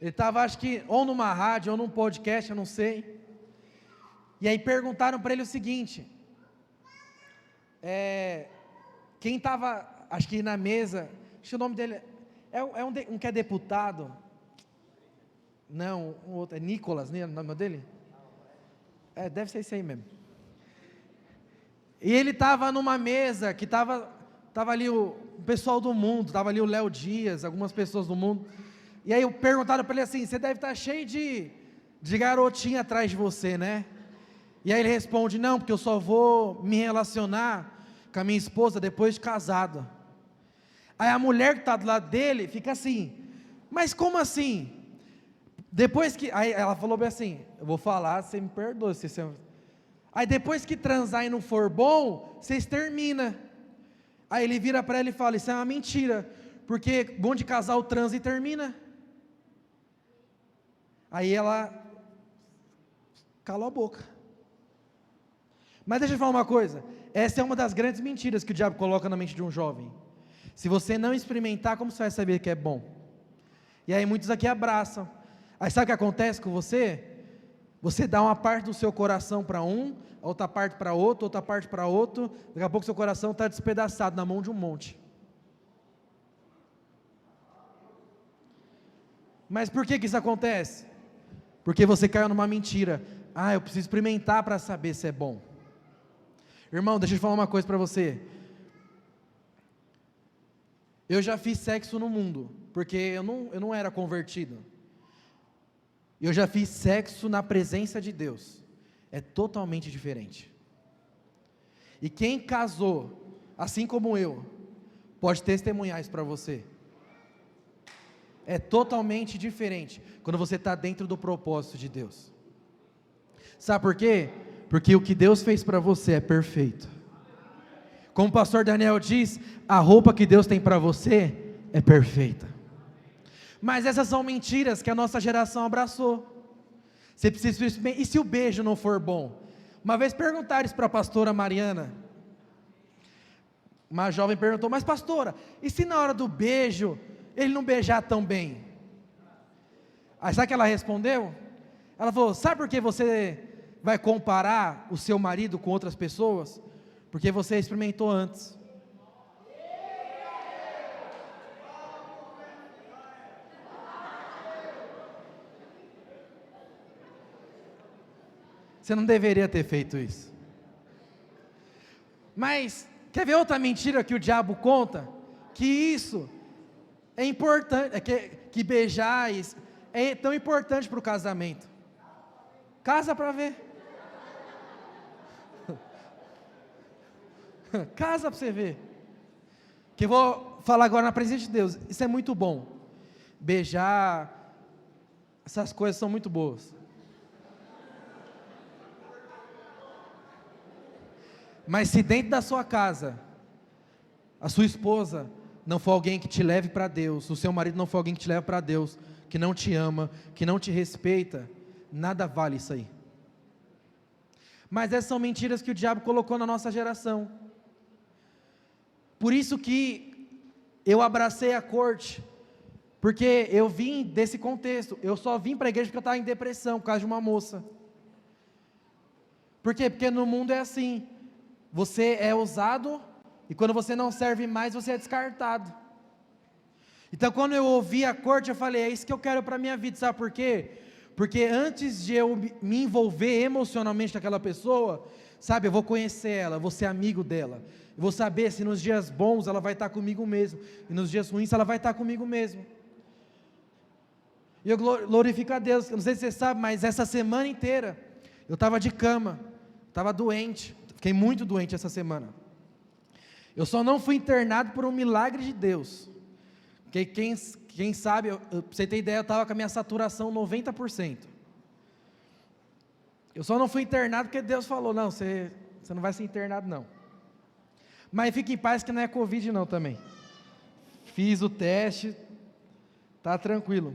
ele estava acho que ou numa rádio ou num podcast, eu não sei, e aí perguntaram para ele o seguinte, quem estava, acho que na mesa, acho que o nome dele, um que é deputado, não, um outro, é Nicolas, né, o nome dele? Deve ser isso aí mesmo, e ele estava numa mesa, que estava ali o pessoal do mundo, estava ali o Léo Dias, algumas pessoas do mundo, e aí perguntaram para ele assim, você deve estar cheio de garotinha atrás de você, né? E aí ele responde, não, porque eu só vou me relacionar com a minha esposa depois de casado. Aí a mulher que está do lado dele fica assim, mas como assim? Depois que, aí ela falou bem assim, eu vou falar, você me perdoa, aí depois que transar e não for bom, vocês terminam. Aí ele vira para ela e fala, isso é uma mentira, porque bom de casal transa e termina. Aí ela calou a boca. Mas deixa eu falar uma coisa, essa é uma das grandes mentiras que o diabo coloca na mente de um jovem. Se você não experimentar, como você vai saber que é bom? E aí muitos aqui abraçam. Aí sabe o que acontece com você? Você dá uma parte do seu coração para um, outra parte para outro, outra parte para outro, daqui a pouco seu coração está despedaçado na mão de um monte. Mas por que isso acontece? Porque você caiu numa mentira. Eu preciso experimentar para saber se é bom. Irmão, deixa eu te falar uma coisa para você. Eu já fiz sexo no mundo, porque eu não era convertido. Eu já fiz sexo na presença de Deus. É totalmente diferente. E quem casou, assim como eu, pode testemunhar isso para você. É totalmente diferente quando você está dentro do propósito de Deus. Sabe por quê? Porque o que Deus fez para você é perfeito. Como o pastor Daniel diz, a roupa que Deus tem para você é perfeita. Mas essas são mentiras que a nossa geração abraçou. Você precisa experimentar. E se o beijo não for bom? Uma vez perguntaram isso para a pastora Mariana. Uma jovem perguntou, mas pastora, e se na hora do beijo ele não beijar tão bem? Aí sabe o que ela respondeu? Ela falou, sabe por que você vai comparar o seu marido com outras pessoas? Porque você experimentou antes. Você não deveria ter feito isso. Mas, quer ver outra mentira que o diabo conta? Que isso é importante, que beijar é tão importante para o casamento. Casa para ver. Casa para você ver. Que eu vou falar agora na presença de Deus. Isso é muito bom. Beijar, essas coisas são muito boas. Mas se dentro da sua casa, a sua esposa não for alguém que te leve para Deus, o seu marido não for alguém que te leva para Deus, que não te ama, que não te respeita, nada vale isso aí. Mas essas são mentiras que o diabo colocou na nossa geração. Por isso que eu abracei a corte, porque eu vim desse contexto. Eu só vim para a igreja porque eu estava em depressão por causa de uma moça. Por quê? Porque no mundo é assim, você é usado e quando você não serve mais, você é descartado. Então quando eu ouvi a corte, eu falei, é isso que eu quero para a minha vida, sabe por quê? Porque antes de eu me envolver emocionalmente com aquela pessoa, sabe, eu vou conhecer ela, vou ser amigo dela, eu vou saber se nos dias bons ela vai estar comigo mesmo, e nos dias ruins ela vai estar comigo mesmo. E eu glorifico a Deus, eu não sei se você sabe, mas essa semana inteira, eu estava de cama, estava doente, fiquei muito doente essa semana. Eu só não fui internado por um milagre de Deus, porque quem sabe, pra você ter ideia, eu estava com a minha saturação 90%. Eu só não fui internado porque Deus falou, não, você não vai ser internado não. Mas fique em paz que não é Covid não também. Fiz o teste, tá tranquilo.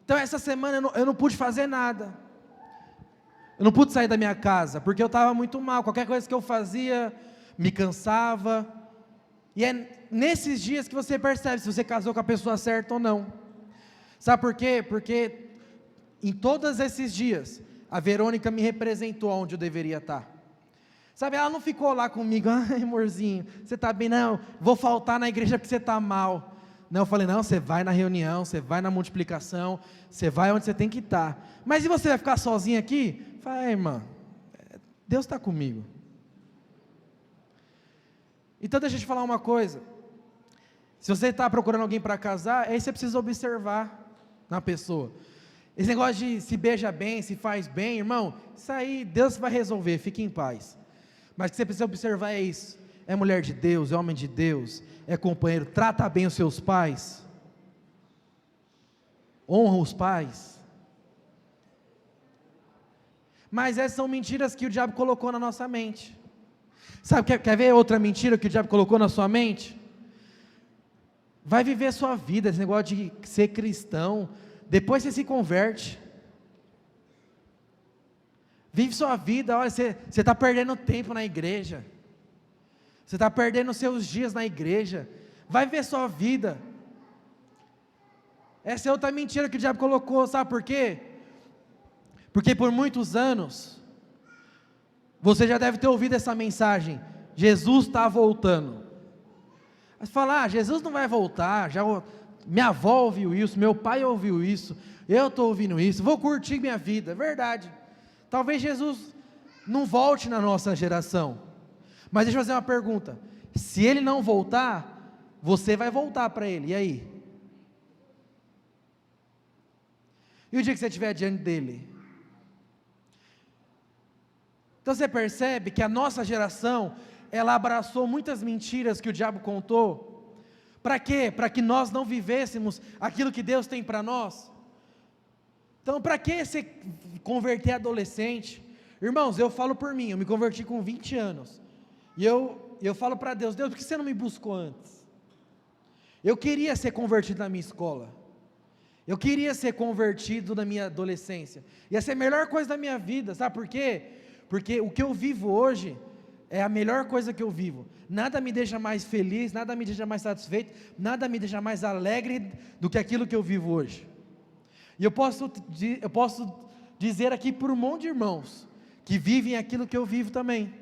Então essa semana eu não pude fazer nada. Eu não pude sair da minha casa, porque eu estava muito mal. Qualquer coisa que eu fazia, me cansava. E é nesses dias que você percebe se você casou com a pessoa certa ou não. Sabe por quê? Porque em todos esses dias, a Verônica me representou onde eu deveria estar. Sabe, ela não ficou lá comigo, ai amorzinho, você está bem? Não, vou faltar na igreja porque você está mal. Não, eu falei, não, você vai na reunião, você vai na multiplicação, você vai onde você tem que estar. Mas e você vai ficar sozinho aqui? Eu falei, irmã, Deus está comigo. Então deixa eu te falar uma coisa, se você está procurando alguém para casar, aí você precisa observar na pessoa. Esse negócio de se beija bem, se faz bem, irmão, isso aí Deus vai resolver, fique em paz. Mas o que você precisa observar é isso, é mulher de Deus, é homem de Deus, é companheiro, trata bem os seus pais, honra os pais. Mas essas são mentiras que o diabo colocou na nossa mente. Sabe, quer ver outra mentira que o diabo colocou na sua mente? Vai viver a sua vida, esse negócio de ser cristão, depois você se converte. Vive sua vida, olha, você está perdendo tempo na igreja. Você está perdendo seus dias na igreja. Vai ver sua vida. Essa é outra mentira que o diabo colocou, sabe por quê? Porque por muitos anos, você já deve ter ouvido essa mensagem, Jesus está voltando. Mas fala, Jesus não vai voltar, minha avó ouviu isso, meu pai ouviu isso, eu estou ouvindo isso, vou curtir minha vida, é verdade. Talvez Jesus não volte na nossa geração, mas deixa eu fazer uma pergunta, se Ele não voltar, você vai voltar para Ele, e aí? E o dia que você estiver diante dEle? Então você percebe que a nossa geração, ela abraçou muitas mentiras que o diabo contou, para quê? Para que nós não vivêssemos aquilo que Deus tem para nós. Então para que se converter adolescente? Irmãos, eu falo por mim, eu me converti com 20 anos, e eu falo para Deus, por que você não me buscou antes? Eu queria ser convertido na minha escola, eu queria ser convertido na minha adolescência, ia ser a melhor coisa da minha vida, sabe por quê? Porque o que eu vivo hoje é a melhor coisa que eu vivo, nada me deixa mais feliz, nada me deixa mais satisfeito, nada me deixa mais alegre do que aquilo que eu vivo hoje. E eu posso dizer aqui por um monte de irmãos, que vivem aquilo que eu vivo também.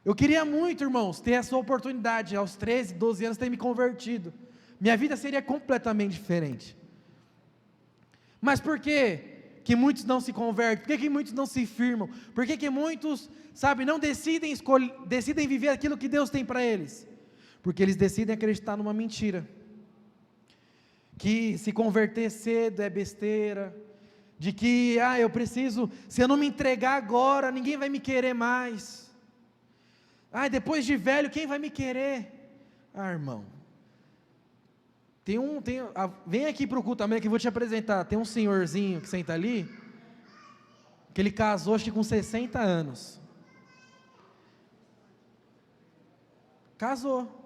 Eu queria muito, irmãos, ter essa oportunidade, aos 13, 12 anos, ter me convertido, minha vida seria completamente diferente. Mas por quê? Que muitos não se convertem, por que muitos não se firmam, por que muitos, não decidem viver aquilo que Deus tem para eles? Porque eles decidem acreditar numa mentira, que se converter cedo é besteira, de que, eu preciso, se eu não me entregar agora, ninguém vai me querer mais. Depois de velho, quem vai me querer? Irmão, vem aqui para o culto também que eu vou te apresentar. Tem um senhorzinho que senta ali, que ele casou acho que com 60 anos. Casou.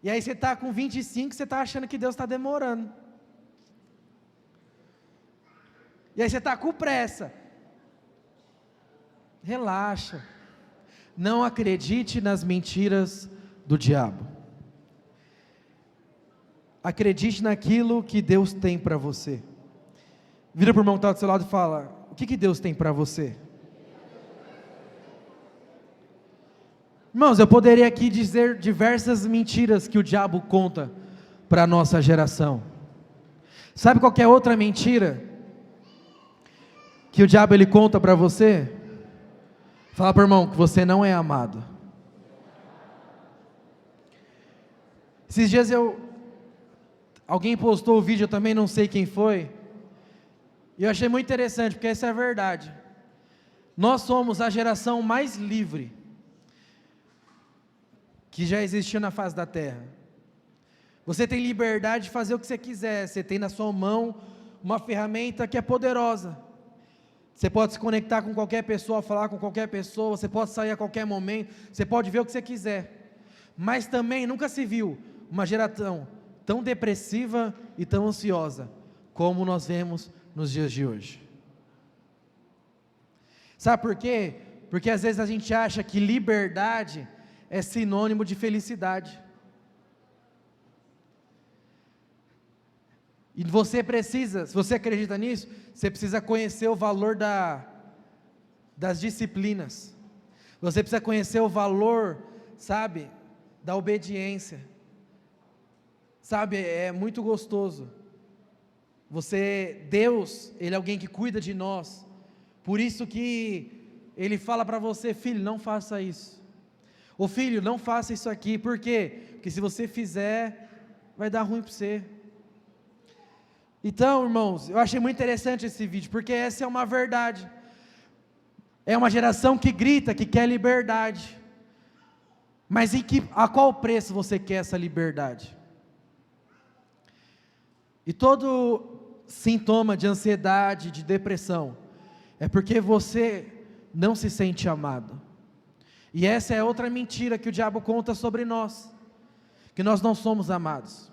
E aí você está com 25, você está achando que Deus está demorando. E aí você está com pressa. Relaxa. Não acredite nas mentiras do diabo. Acredite naquilo que Deus tem para você. Vira para o irmão que está do seu lado e fala: o que Deus tem para você? Irmãos, eu poderia aqui dizer diversas mentiras que o diabo conta para a nossa geração. Sabe qual que é outra mentira que o diabo ele conta para você? Fala para o irmão que você não é amado. Esses dias alguém postou o vídeo, eu também não sei quem foi, e eu achei muito interessante, porque essa é a verdade. Nós somos a geração mais livre que já existiu na face da terra. Você tem liberdade de fazer o que você quiser, você tem na sua mão uma ferramenta que é poderosa. Você pode se conectar com qualquer pessoa, falar com qualquer pessoa, você pode sair a qualquer momento, você pode ver o que você quiser. Mas também nunca se viu uma geração tão depressiva e tão ansiosa como nós vemos nos dias de hoje. Sabe por quê? Porque às vezes a gente acha que liberdade é sinônimo de felicidade. E você precisa, se você acredita nisso, você precisa conhecer o valor das disciplinas. Você precisa conhecer o valor, sabe, da obediência. Sabe, é muito gostoso. Deus, Ele é alguém que cuida de nós. Por isso que Ele fala para você: filho, não faça isso. Ô filho, não faça isso aqui. Por quê? Porque se você fizer, vai dar ruim para você. Então, irmãos, eu achei muito interessante esse vídeo, porque essa é uma verdade. É uma geração que grita, que quer liberdade. Mas a qual preço você quer essa liberdade? E todo sintoma de ansiedade, de depressão, é porque você não se sente amado. E essa é outra mentira que o diabo conta sobre nós, que nós não somos amados,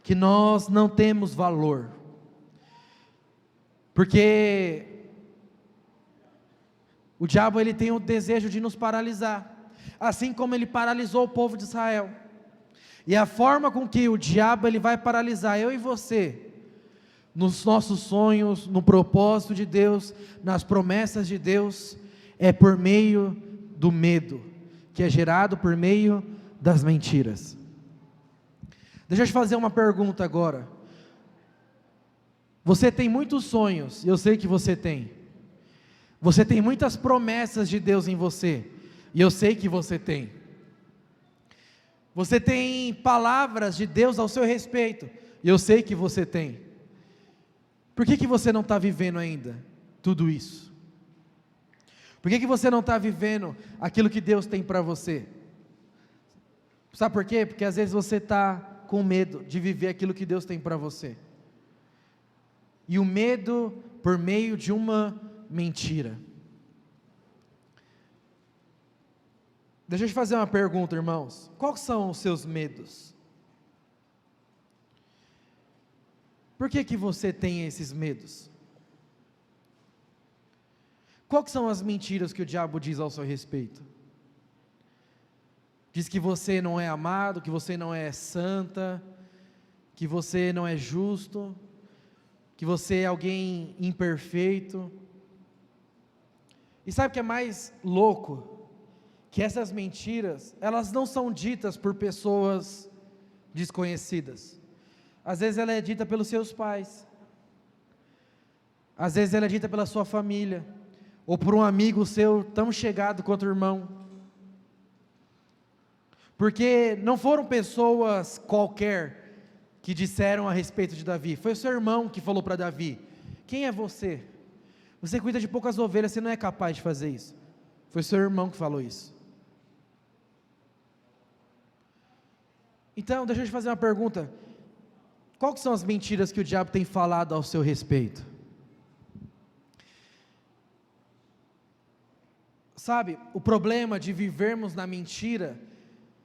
que nós não temos valor, porque o diabo ele tem o desejo de nos paralisar, assim como ele paralisou o povo de Israel. E a forma com que o diabo ele vai paralisar eu e você, nos nossos sonhos, no propósito de Deus, nas promessas de Deus, é por meio do medo, que é gerado por meio das mentiras. Deixa eu te fazer uma pergunta agora. Você tem muitos sonhos, eu sei que você tem. Você tem muitas promessas de Deus em você, e eu sei que você tem. Você tem palavras de Deus ao seu respeito, e eu sei que você tem. Por que você não está vivendo ainda tudo isso? Por que você não está vivendo aquilo que Deus tem para você? Sabe por quê? Porque às vezes você está com medo de viver aquilo que Deus tem para você. E o medo por meio de uma mentira. Deixa eu te fazer uma pergunta, irmãos. Quais são os seus medos? Por que você tem esses medos? Quais são as mentiras que o diabo diz ao seu respeito? Diz que você não é amado, que você não é santa, que você não é justo, que você é alguém imperfeito. E sabe o que é mais louco? Que essas mentiras, elas não são ditas por pessoas desconhecidas. Às vezes ela é dita pelos seus pais. Às vezes ela é dita pela sua família, ou por um amigo seu tão chegado quanto o irmão. Porque não foram pessoas qualquer que disseram a respeito de Davi, foi o seu irmão que falou para Davi, quem é você? Você cuida de poucas ovelhas, você não é capaz de fazer isso. Foi seu irmão que falou isso. Então, deixa eu te fazer uma pergunta. Quais são as mentiras que o diabo tem falado ao seu respeito? Sabe, o problema de vivermos na mentira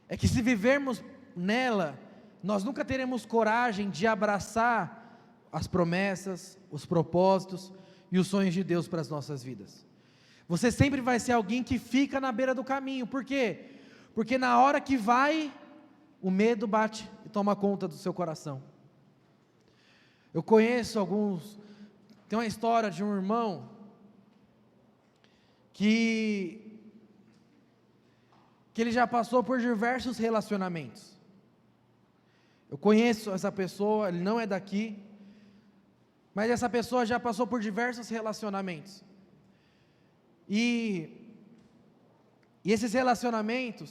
é que se vivermos nela, nós nunca teremos coragem de abraçar as promessas, os propósitos e os sonhos de Deus para as nossas vidas. Você sempre vai ser alguém que fica na beira do caminho. Por quê? Porque na hora que vai, o medo bate e toma conta do seu coração. Eu conheço tem uma história de um irmão que ele já passou por diversos relacionamentos. Eu conheço essa pessoa, ele não é daqui, mas essa pessoa já passou por diversos relacionamentos. E esses relacionamentos,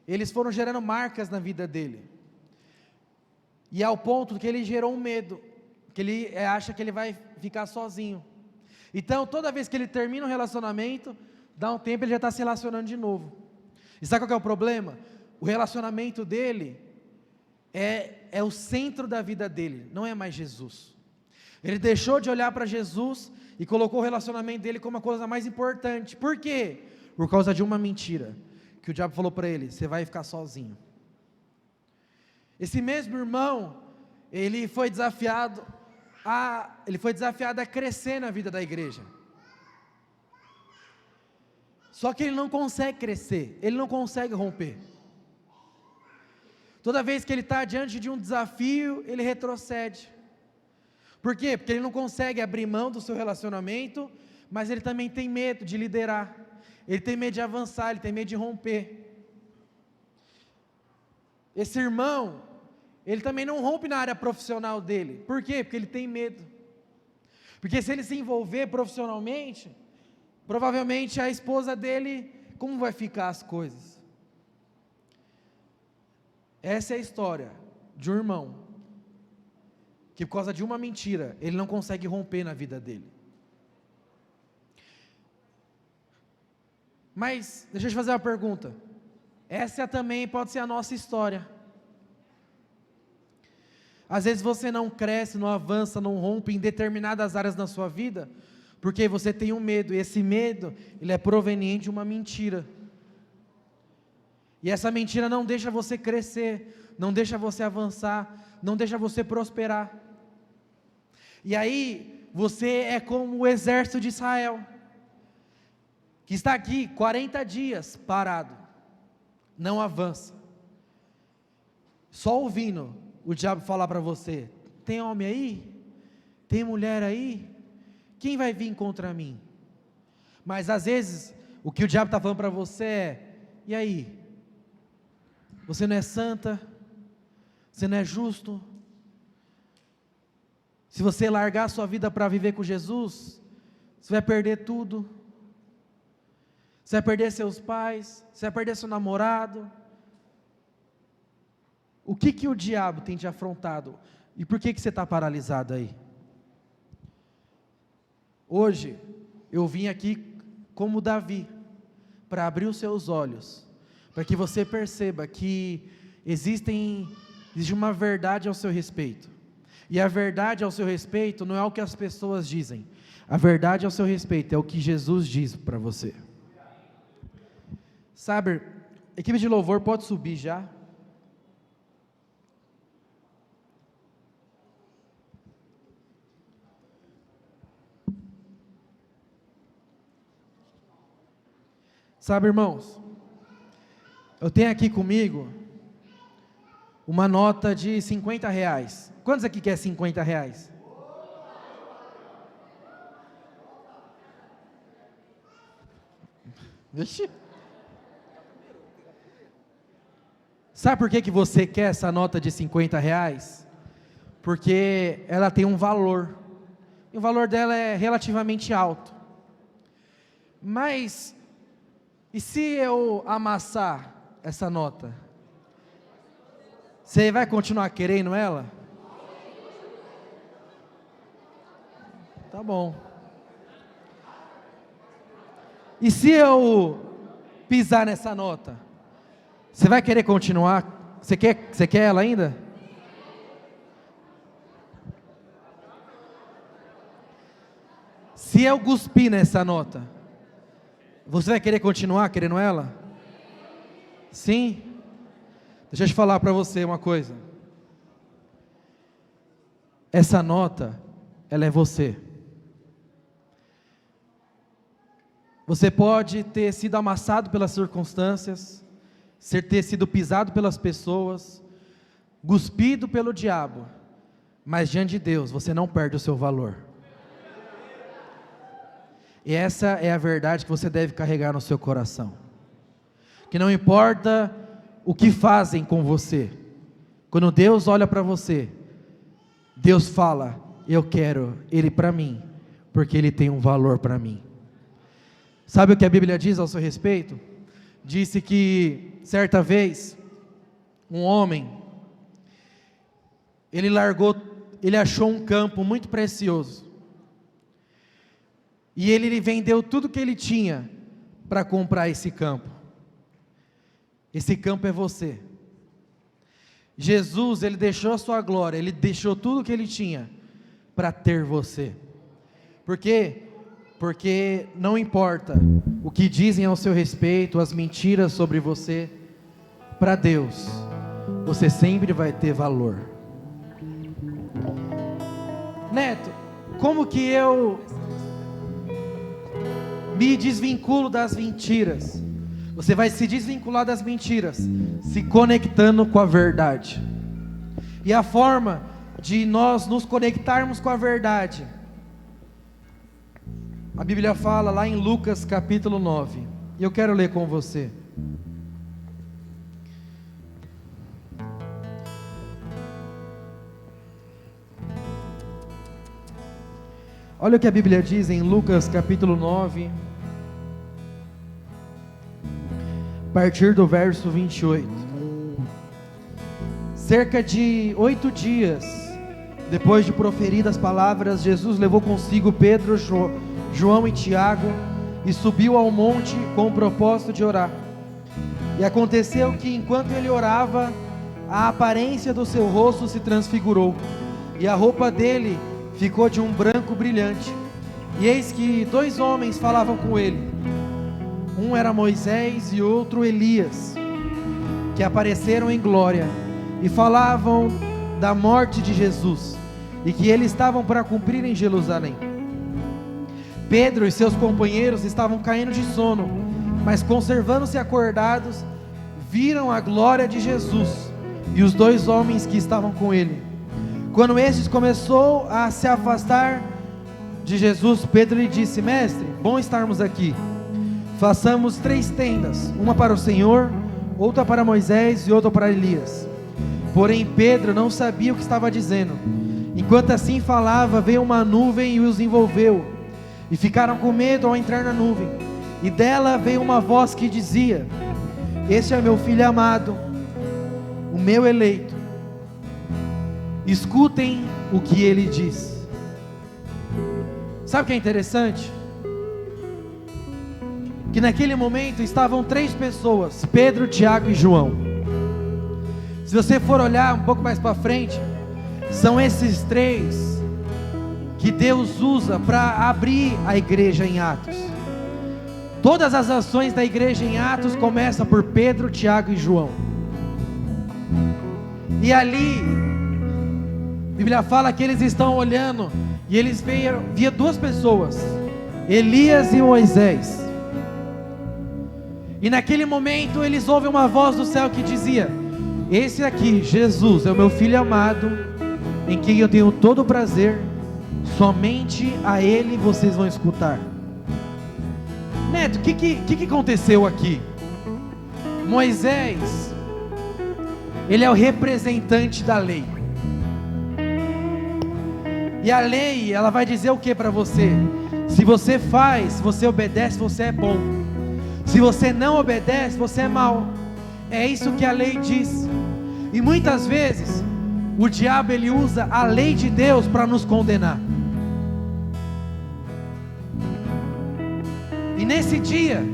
eles foram gerando marcas na vida dele. E ao ponto que ele gerou um medo, que ele acha que ele vai ficar sozinho. Então, toda vez que ele termina um relacionamento, dá um tempo, ele já está se relacionando de novo. E sabe qual que é o problema? O relacionamento dele é o centro da vida dele, não é mais Jesus. Ele deixou de olhar para Jesus e colocou o relacionamento dele como a coisa mais importante. Por quê? Por causa de uma mentira, que o diabo falou para ele: você vai ficar sozinho. Esse mesmo irmão, ele foi desafiado a crescer na vida da igreja. Só que ele não consegue crescer, ele não consegue romper. Toda vez que ele está diante de um desafio, ele retrocede. Por quê? Porque ele não consegue abrir mão do seu relacionamento, mas ele também tem medo de liderar, ele tem medo de avançar, ele tem medo de romper. Esse irmão, ele também não rompe na área profissional dele. Por quê? Porque ele tem medo. Porque se ele se envolver profissionalmente, provavelmente a esposa dele, como vai ficar as coisas? Essa é a história de um irmão, que por causa de uma mentira, ele não consegue romper na vida dele. Mas, deixa eu te fazer uma pergunta. Essa também pode ser a nossa história. Às vezes você não cresce, não avança, não rompe em determinadas áreas da sua vida, porque você tem um medo, e esse medo, ele é proveniente de uma mentira. E essa mentira não deixa você crescer, não deixa você avançar, não deixa você prosperar. E aí, você é como o exército de Israel, que está aqui 40 dias parado, não avança, só ouvindo o diabo falar para você: tem homem aí? Tem mulher aí? Quem vai vir contra mim? Mas às vezes, o que o diabo está falando para você é: e aí? Você não é santa? Você não é justo? Se você largar a sua vida para viver com Jesus, você vai perder tudo. Você vai perder seus pais, você vai perder seu namorado. O que o diabo tem te afrontado? E por que você está paralisado aí? Hoje, eu vim aqui como Davi, para abrir os seus olhos, para que você perceba que existe uma verdade ao seu respeito. E a verdade ao seu respeito não é o que as pessoas dizem. A verdade ao seu respeito é o que Jesus diz para você. Sabe, equipe de louvor pode subir já. Sabe, irmãos, eu tenho aqui comigo uma nota de R$50. Quantos aqui quer R$50? Vixe. Sabe por que você quer essa nota de R$50? Porque ela tem um valor, e o valor dela é relativamente alto. Mas, e se eu amassar essa nota? Você vai continuar querendo ela? Tá bom. E se eu pisar nessa nota, você vai querer continuar? Você quer ela ainda? Se eu cuspir nessa nota, você vai querer continuar querendo ela? Sim? Deixa eu te falar para você uma coisa. Essa nota, ela é você. Você pode ter sido amassado pelas circunstâncias, ter sido pisado pelas pessoas, cuspido pelo diabo, mas diante de Deus você não perde o seu valor. E essa é a verdade que você deve carregar no seu coração. Que não importa o que fazem com você, quando Deus olha para você, Deus fala: eu quero Ele para mim, porque Ele tem um valor para mim. Sabe o que a Bíblia diz ao seu respeito? Disse que certa vez, um homem, ele achou um campo muito precioso, e ele vendeu tudo que ele tinha para comprar esse campo. Esse campo é você. Jesus, ele deixou a sua glória, ele deixou tudo que ele tinha para ter você. Por quê? Porque não importa o que dizem ao seu respeito, as mentiras sobre você, para Deus, você sempre vai ter valor. Neto, como que eu me desvinculo das mentiras? Você vai se desvincular das mentiras se conectando com a verdade. E a forma de nós nos conectarmos com a verdade, a Bíblia fala lá em Lucas capítulo 9, e eu quero ler com você. Olha o que a Bíblia diz em Lucas capítulo 9, a partir do verso 28. Cerca de 8 dias depois de proferidas palavras, Jesus levou consigo Pedro, João e Tiago e subiu ao monte com o propósito de orar. E aconteceu que enquanto ele orava, a aparência do seu rosto se transfigurou, e a roupa dele ficou de um branco brilhante. E eis que 2 homens falavam com ele. Um era Moisés e outro Elias, que apareceram em glória, e falavam da morte de Jesus, e que eles estavam para cumprir em Jerusalém. Pedro e seus companheiros estavam caindo de sono, mas conservando-se acordados, viram a glória de Jesus e os 2 homens que estavam com ele. Quando estes começou a se afastar de Jesus, Pedro lhe disse: Mestre, bom estarmos aqui. Façamos 3 tendas, uma para o Senhor, outra para Moisés e outra para Elias. Porém Pedro não sabia o que estava dizendo. Enquanto assim falava, veio uma nuvem e os envolveu, e ficaram com medo ao entrar na nuvem. E dela veio uma voz que dizia: Este é meu filho amado, o meu eleito, escutem o que ele diz. Sabe o que é interessante? Que naquele momento estavam 3 pessoas, Pedro, Tiago e João. Se você for olhar um pouco mais para frente, são esses 3 que Deus usa para abrir a igreja em Atos. Todas as ações da igreja em Atos começam por Pedro, Tiago e João. E ali, a Bíblia fala que eles estão olhando, e eles via 2 pessoas, Elias e Moisés. E naquele momento eles ouvem uma voz do céu que dizia: Esse aqui, Jesus, é o meu filho amado, em quem eu tenho todo o prazer, somente a Ele vocês vão escutar. Neto, o que aconteceu aqui? Moisés, ele é o representante da lei. E a lei, ela vai dizer o que para você? Se você faz, se você obedece, você é bom. Se você não obedece, você é mau. É isso que a lei diz. E muitas vezes o diabo ele usa a lei de Deus para nos condenar. E nesse dia,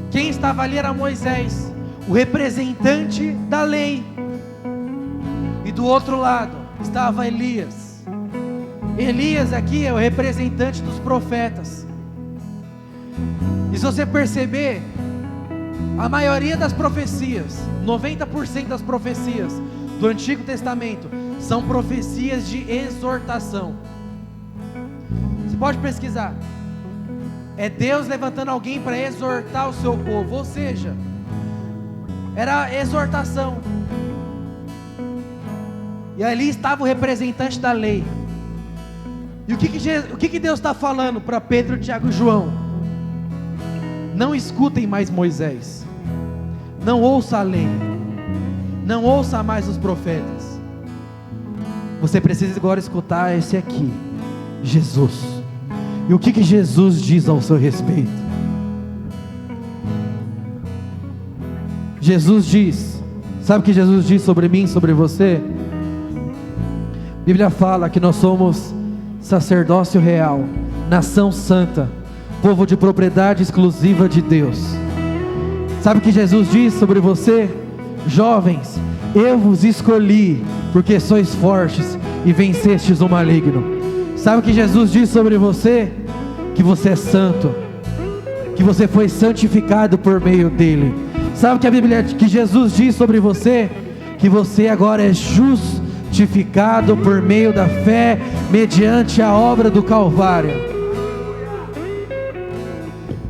quem estava ali era Moisés, o representante da lei. E do outro lado estava Elias. Elias aqui é o representante dos profetas. E se você perceber, a maioria das profecias, 90% das profecias do Antigo Testamento, são profecias de exortação. Você pode pesquisar. É Deus levantando alguém para exortar o seu povo, ou seja, era exortação. E ali estava o representante da lei. E o que Deus está falando para Pedro, Tiago e João? Não escutem mais Moisés, não ouça a lei, não ouça mais os profetas. Você precisa agora escutar esse aqui, Jesus. E o que Jesus diz ao seu respeito? Jesus diz, sabe o que Jesus diz sobre mim, sobre você? A Bíblia fala que nós somos sacerdócio real, nação santa, povo de propriedade exclusiva de Deus. Sabe o que Jesus diz sobre você? Jovens, eu vos escolhi, porque sois fortes e vencestes o maligno. Sabe o que Jesus diz sobre você? Que você é santo, que você foi santificado por meio dele. Sabe o que a Bíblia, que Jesus diz sobre você? Que você agora é justificado por meio da fé, mediante a obra do Calvário.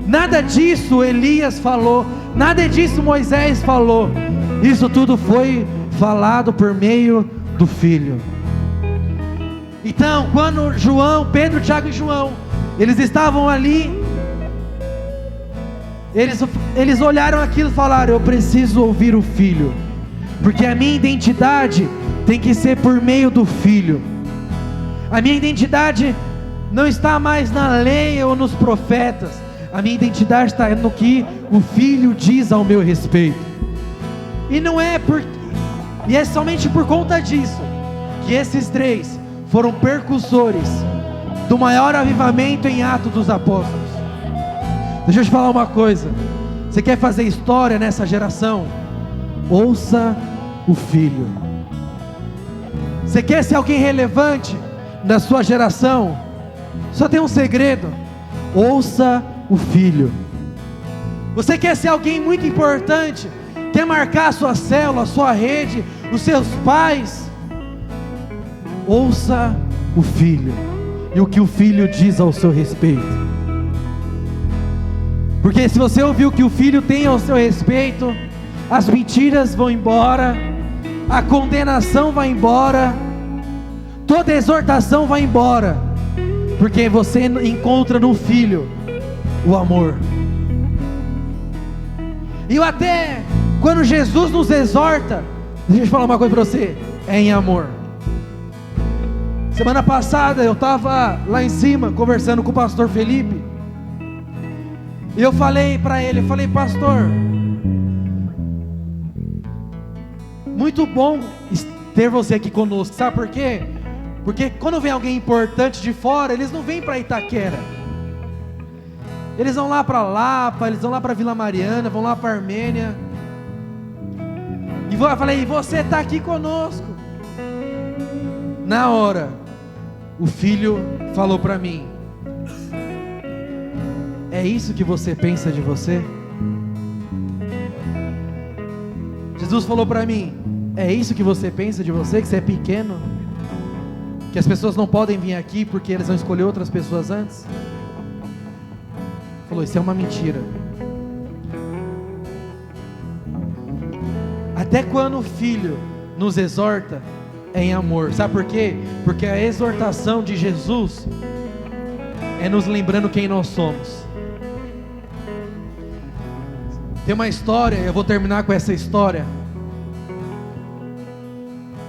Nada disso Elias falou, nada disso Moisés falou. Isso tudo foi falado por meio do Filho. Então, quando Pedro, Tiago e João, eles estavam ali, eles olharam aquilo e falaram: eu preciso ouvir o Filho, porque a minha identidade tem que ser por meio do Filho. A minha identidade não está mais na lei ou nos profetas, a minha identidade está no que o Filho diz ao meu respeito. E é somente por conta disso que esses três foram percussores do maior avivamento em Atos dos Apóstolos. Deixa eu te falar uma coisa: você quer fazer história nessa geração? Ouça o Filho. Você quer ser alguém relevante na sua geração? Só tem um segredo: ouça o Filho. Você quer ser alguém muito importante? Quer marcar a sua célula, a sua rede, os seus pais? Ouça o Filho e o que o Filho diz ao seu respeito. Porque se você ouvir o que o Filho tem ao seu respeito, as mentiras vão embora, a condenação vai embora, toda exortação vai embora, porque você encontra no Filho o amor. E até quando Jesus nos exorta, deixa eu falar uma coisa para você: é em amor. Semana passada eu estava lá em cima conversando com o pastor Felipe, e eu falei para ele, pastor, muito bom ter você aqui conosco. Sabe por quê? Porque quando vem alguém importante de fora, eles não vêm para Itaquera, eles vão lá para Lapa, eles vão lá para Vila Mariana, vão lá para Armênia. E eu falei: você está aqui conosco. Na hora, o Filho falou para mim: é isso que você pensa de você? Jesus falou para mim: é isso que você pensa de você, que você é pequeno, que as pessoas não podem vir aqui porque eles vão escolher outras pessoas antes? Falou: isso é uma mentira. Até quando o Filho nos exorta, é em amor. Sabe por quê? Porque a exortação de Jesus é nos lembrando quem nós somos. Tem uma história, eu vou terminar com essa história,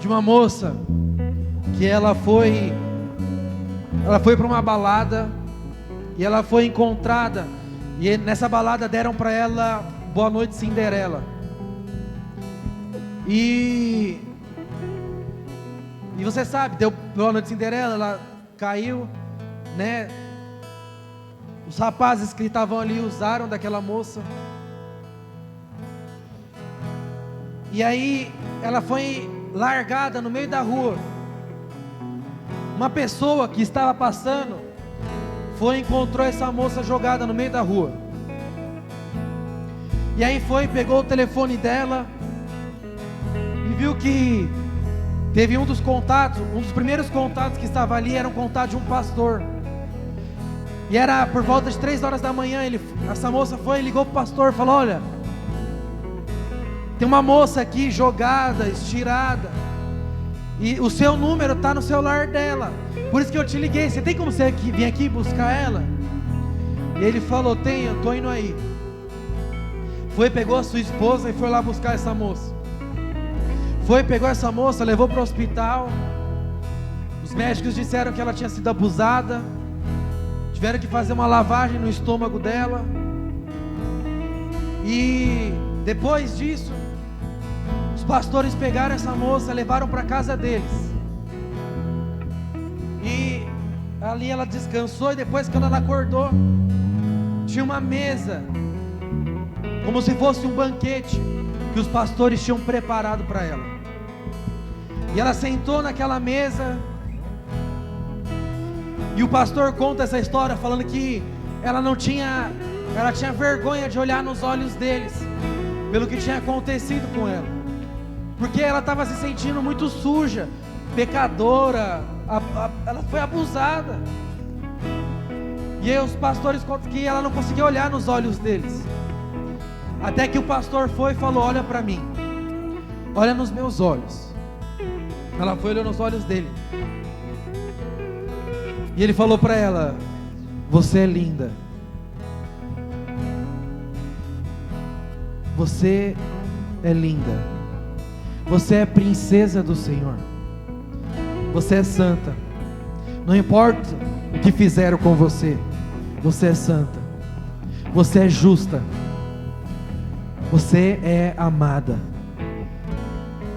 de uma moça que ela foi para uma balada e ela foi encontrada, e nessa balada deram para ela Boa Noite Cinderela. E você sabe, deu Boa Noite Cinderela, ela caiu, né? Os rapazes que estavam ali usaram daquela moça. E aí ela foi largada no meio da rua. Uma pessoa que estava passando foi e encontrou essa moça jogada no meio da rua. E aí pegou o telefone dela e viu que teve um dos primeiros contatos que estava ali era um contato de um pastor. E era por volta de 3 horas da manhã, essa moça foi e ligou para o pastor, falou: olha, tem uma moça aqui jogada, estirada, e o seu número está no celular dela, por isso que eu te liguei, você tem como você vir aqui buscar ela? E ele falou: tenho, estou indo aí. Pegou a sua esposa e foi lá buscar essa moça. Pegou essa moça, levou para o hospital. Os médicos disseram que ela tinha sido abusada, tiveram que fazer uma lavagem no estômago dela. E depois disso, os pastores pegaram essa moça, levaram para a casa deles. E ali ela descansou, e depois quando ela acordou, tinha uma mesa, como se fosse um banquete, que os pastores tinham preparado para ela. E ela sentou naquela mesa, e o pastor conta essa história falando que ela tinha vergonha de olhar nos olhos deles, pelo que tinha acontecido com ela, porque ela estava se sentindo muito suja, pecadora, ela foi abusada. E aí os pastores contam que ela não conseguia olhar nos olhos deles, até que o pastor foi e falou: olha para mim, olha nos meus olhos. Ela foi e olhou nos olhos dele, e ele falou para ela: você é linda, você é linda, você é princesa do Senhor, você é santa, não importa o que fizeram com você, você é santa, você é justa, você é amada.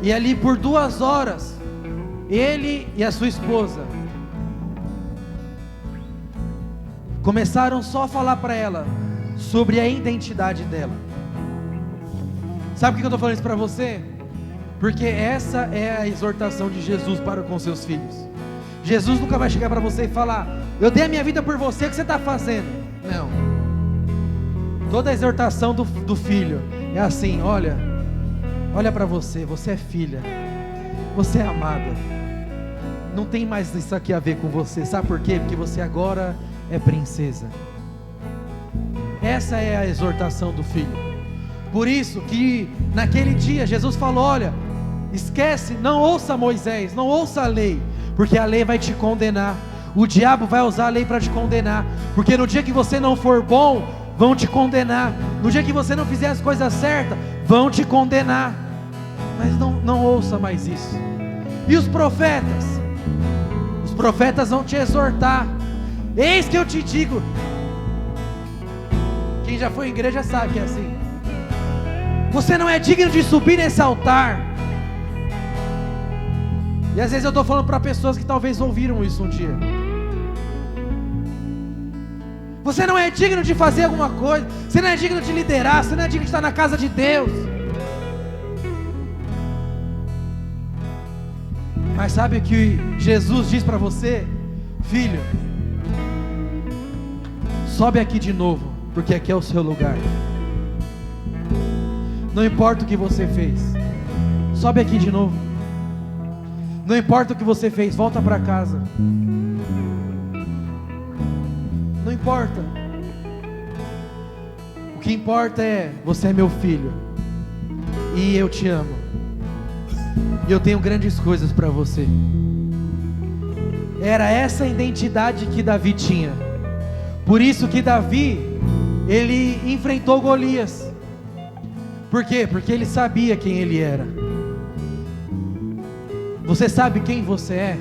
E ali por 2 horas, ele e a sua esposa começaram só a falar para ela sobre a identidade dela. Sabe por que eu estou falando isso para você? Porque essa é a exortação de Jesus para com seus filhos. Jesus nunca vai chegar para você e falar: eu dei a minha vida por você, o que você está fazendo? Não. Toda a exortação do filho é assim: olha para você, você é filha, você é amada, não tem mais isso aqui a ver com você. Sabe por quê? Porque você agora é princesa. Essa é a exortação do filho. Por isso que naquele dia Jesus falou: olha, esquece, não ouça Moisés, não ouça a lei, porque a lei vai te condenar. O diabo vai usar a lei para te condenar, porque no dia que você não for bom, vão te condenar. No dia que você não fizer as coisas certas, vão te condenar. Mas não ouça mais isso. E os profetas vão te exortar: eis que eu te digo. Quem já foi em igreja sabe que é assim: você não é digno de subir nesse altar. E às vezes eu estou falando para pessoas que talvez ouviram isso um dia. Você não é digno de fazer alguma coisa, você não é digno de liderar, você não é digno de estar na casa de Deus. Mas sabe o que Jesus diz para você? Filho, sobe aqui de novo, porque aqui é o seu lugar. Não importa o que você fez, sobe aqui de novo. Não importa o que você fez, volta para casa. Não importa. O que importa é: você é meu filho, e eu te amo, e eu tenho grandes coisas para você. Era essa a identidade que Davi tinha. Por isso que Davi, ele enfrentou Golias. Por quê? Porque ele sabia quem ele era. Você sabe quem você é?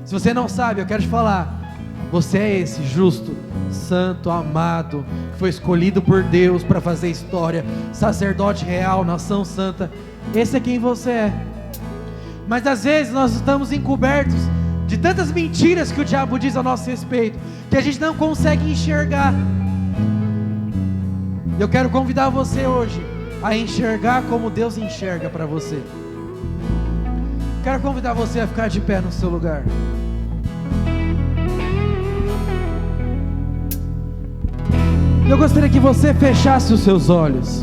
Se você não sabe, eu quero te falar: você é esse justo, santo, amado, que foi escolhido por Deus para fazer história, sacerdote real, nação santa. Esse é quem você é. Mas às vezes nós estamos encobertos de de tantas mentiras que o diabo diz a nosso respeito, que a gente não consegue enxergar. Eu quero convidar você hoje a enxergar como Deus enxerga para você. Quero convidar você a ficar de pé no seu lugar. Eu gostaria que você fechasse os seus olhos.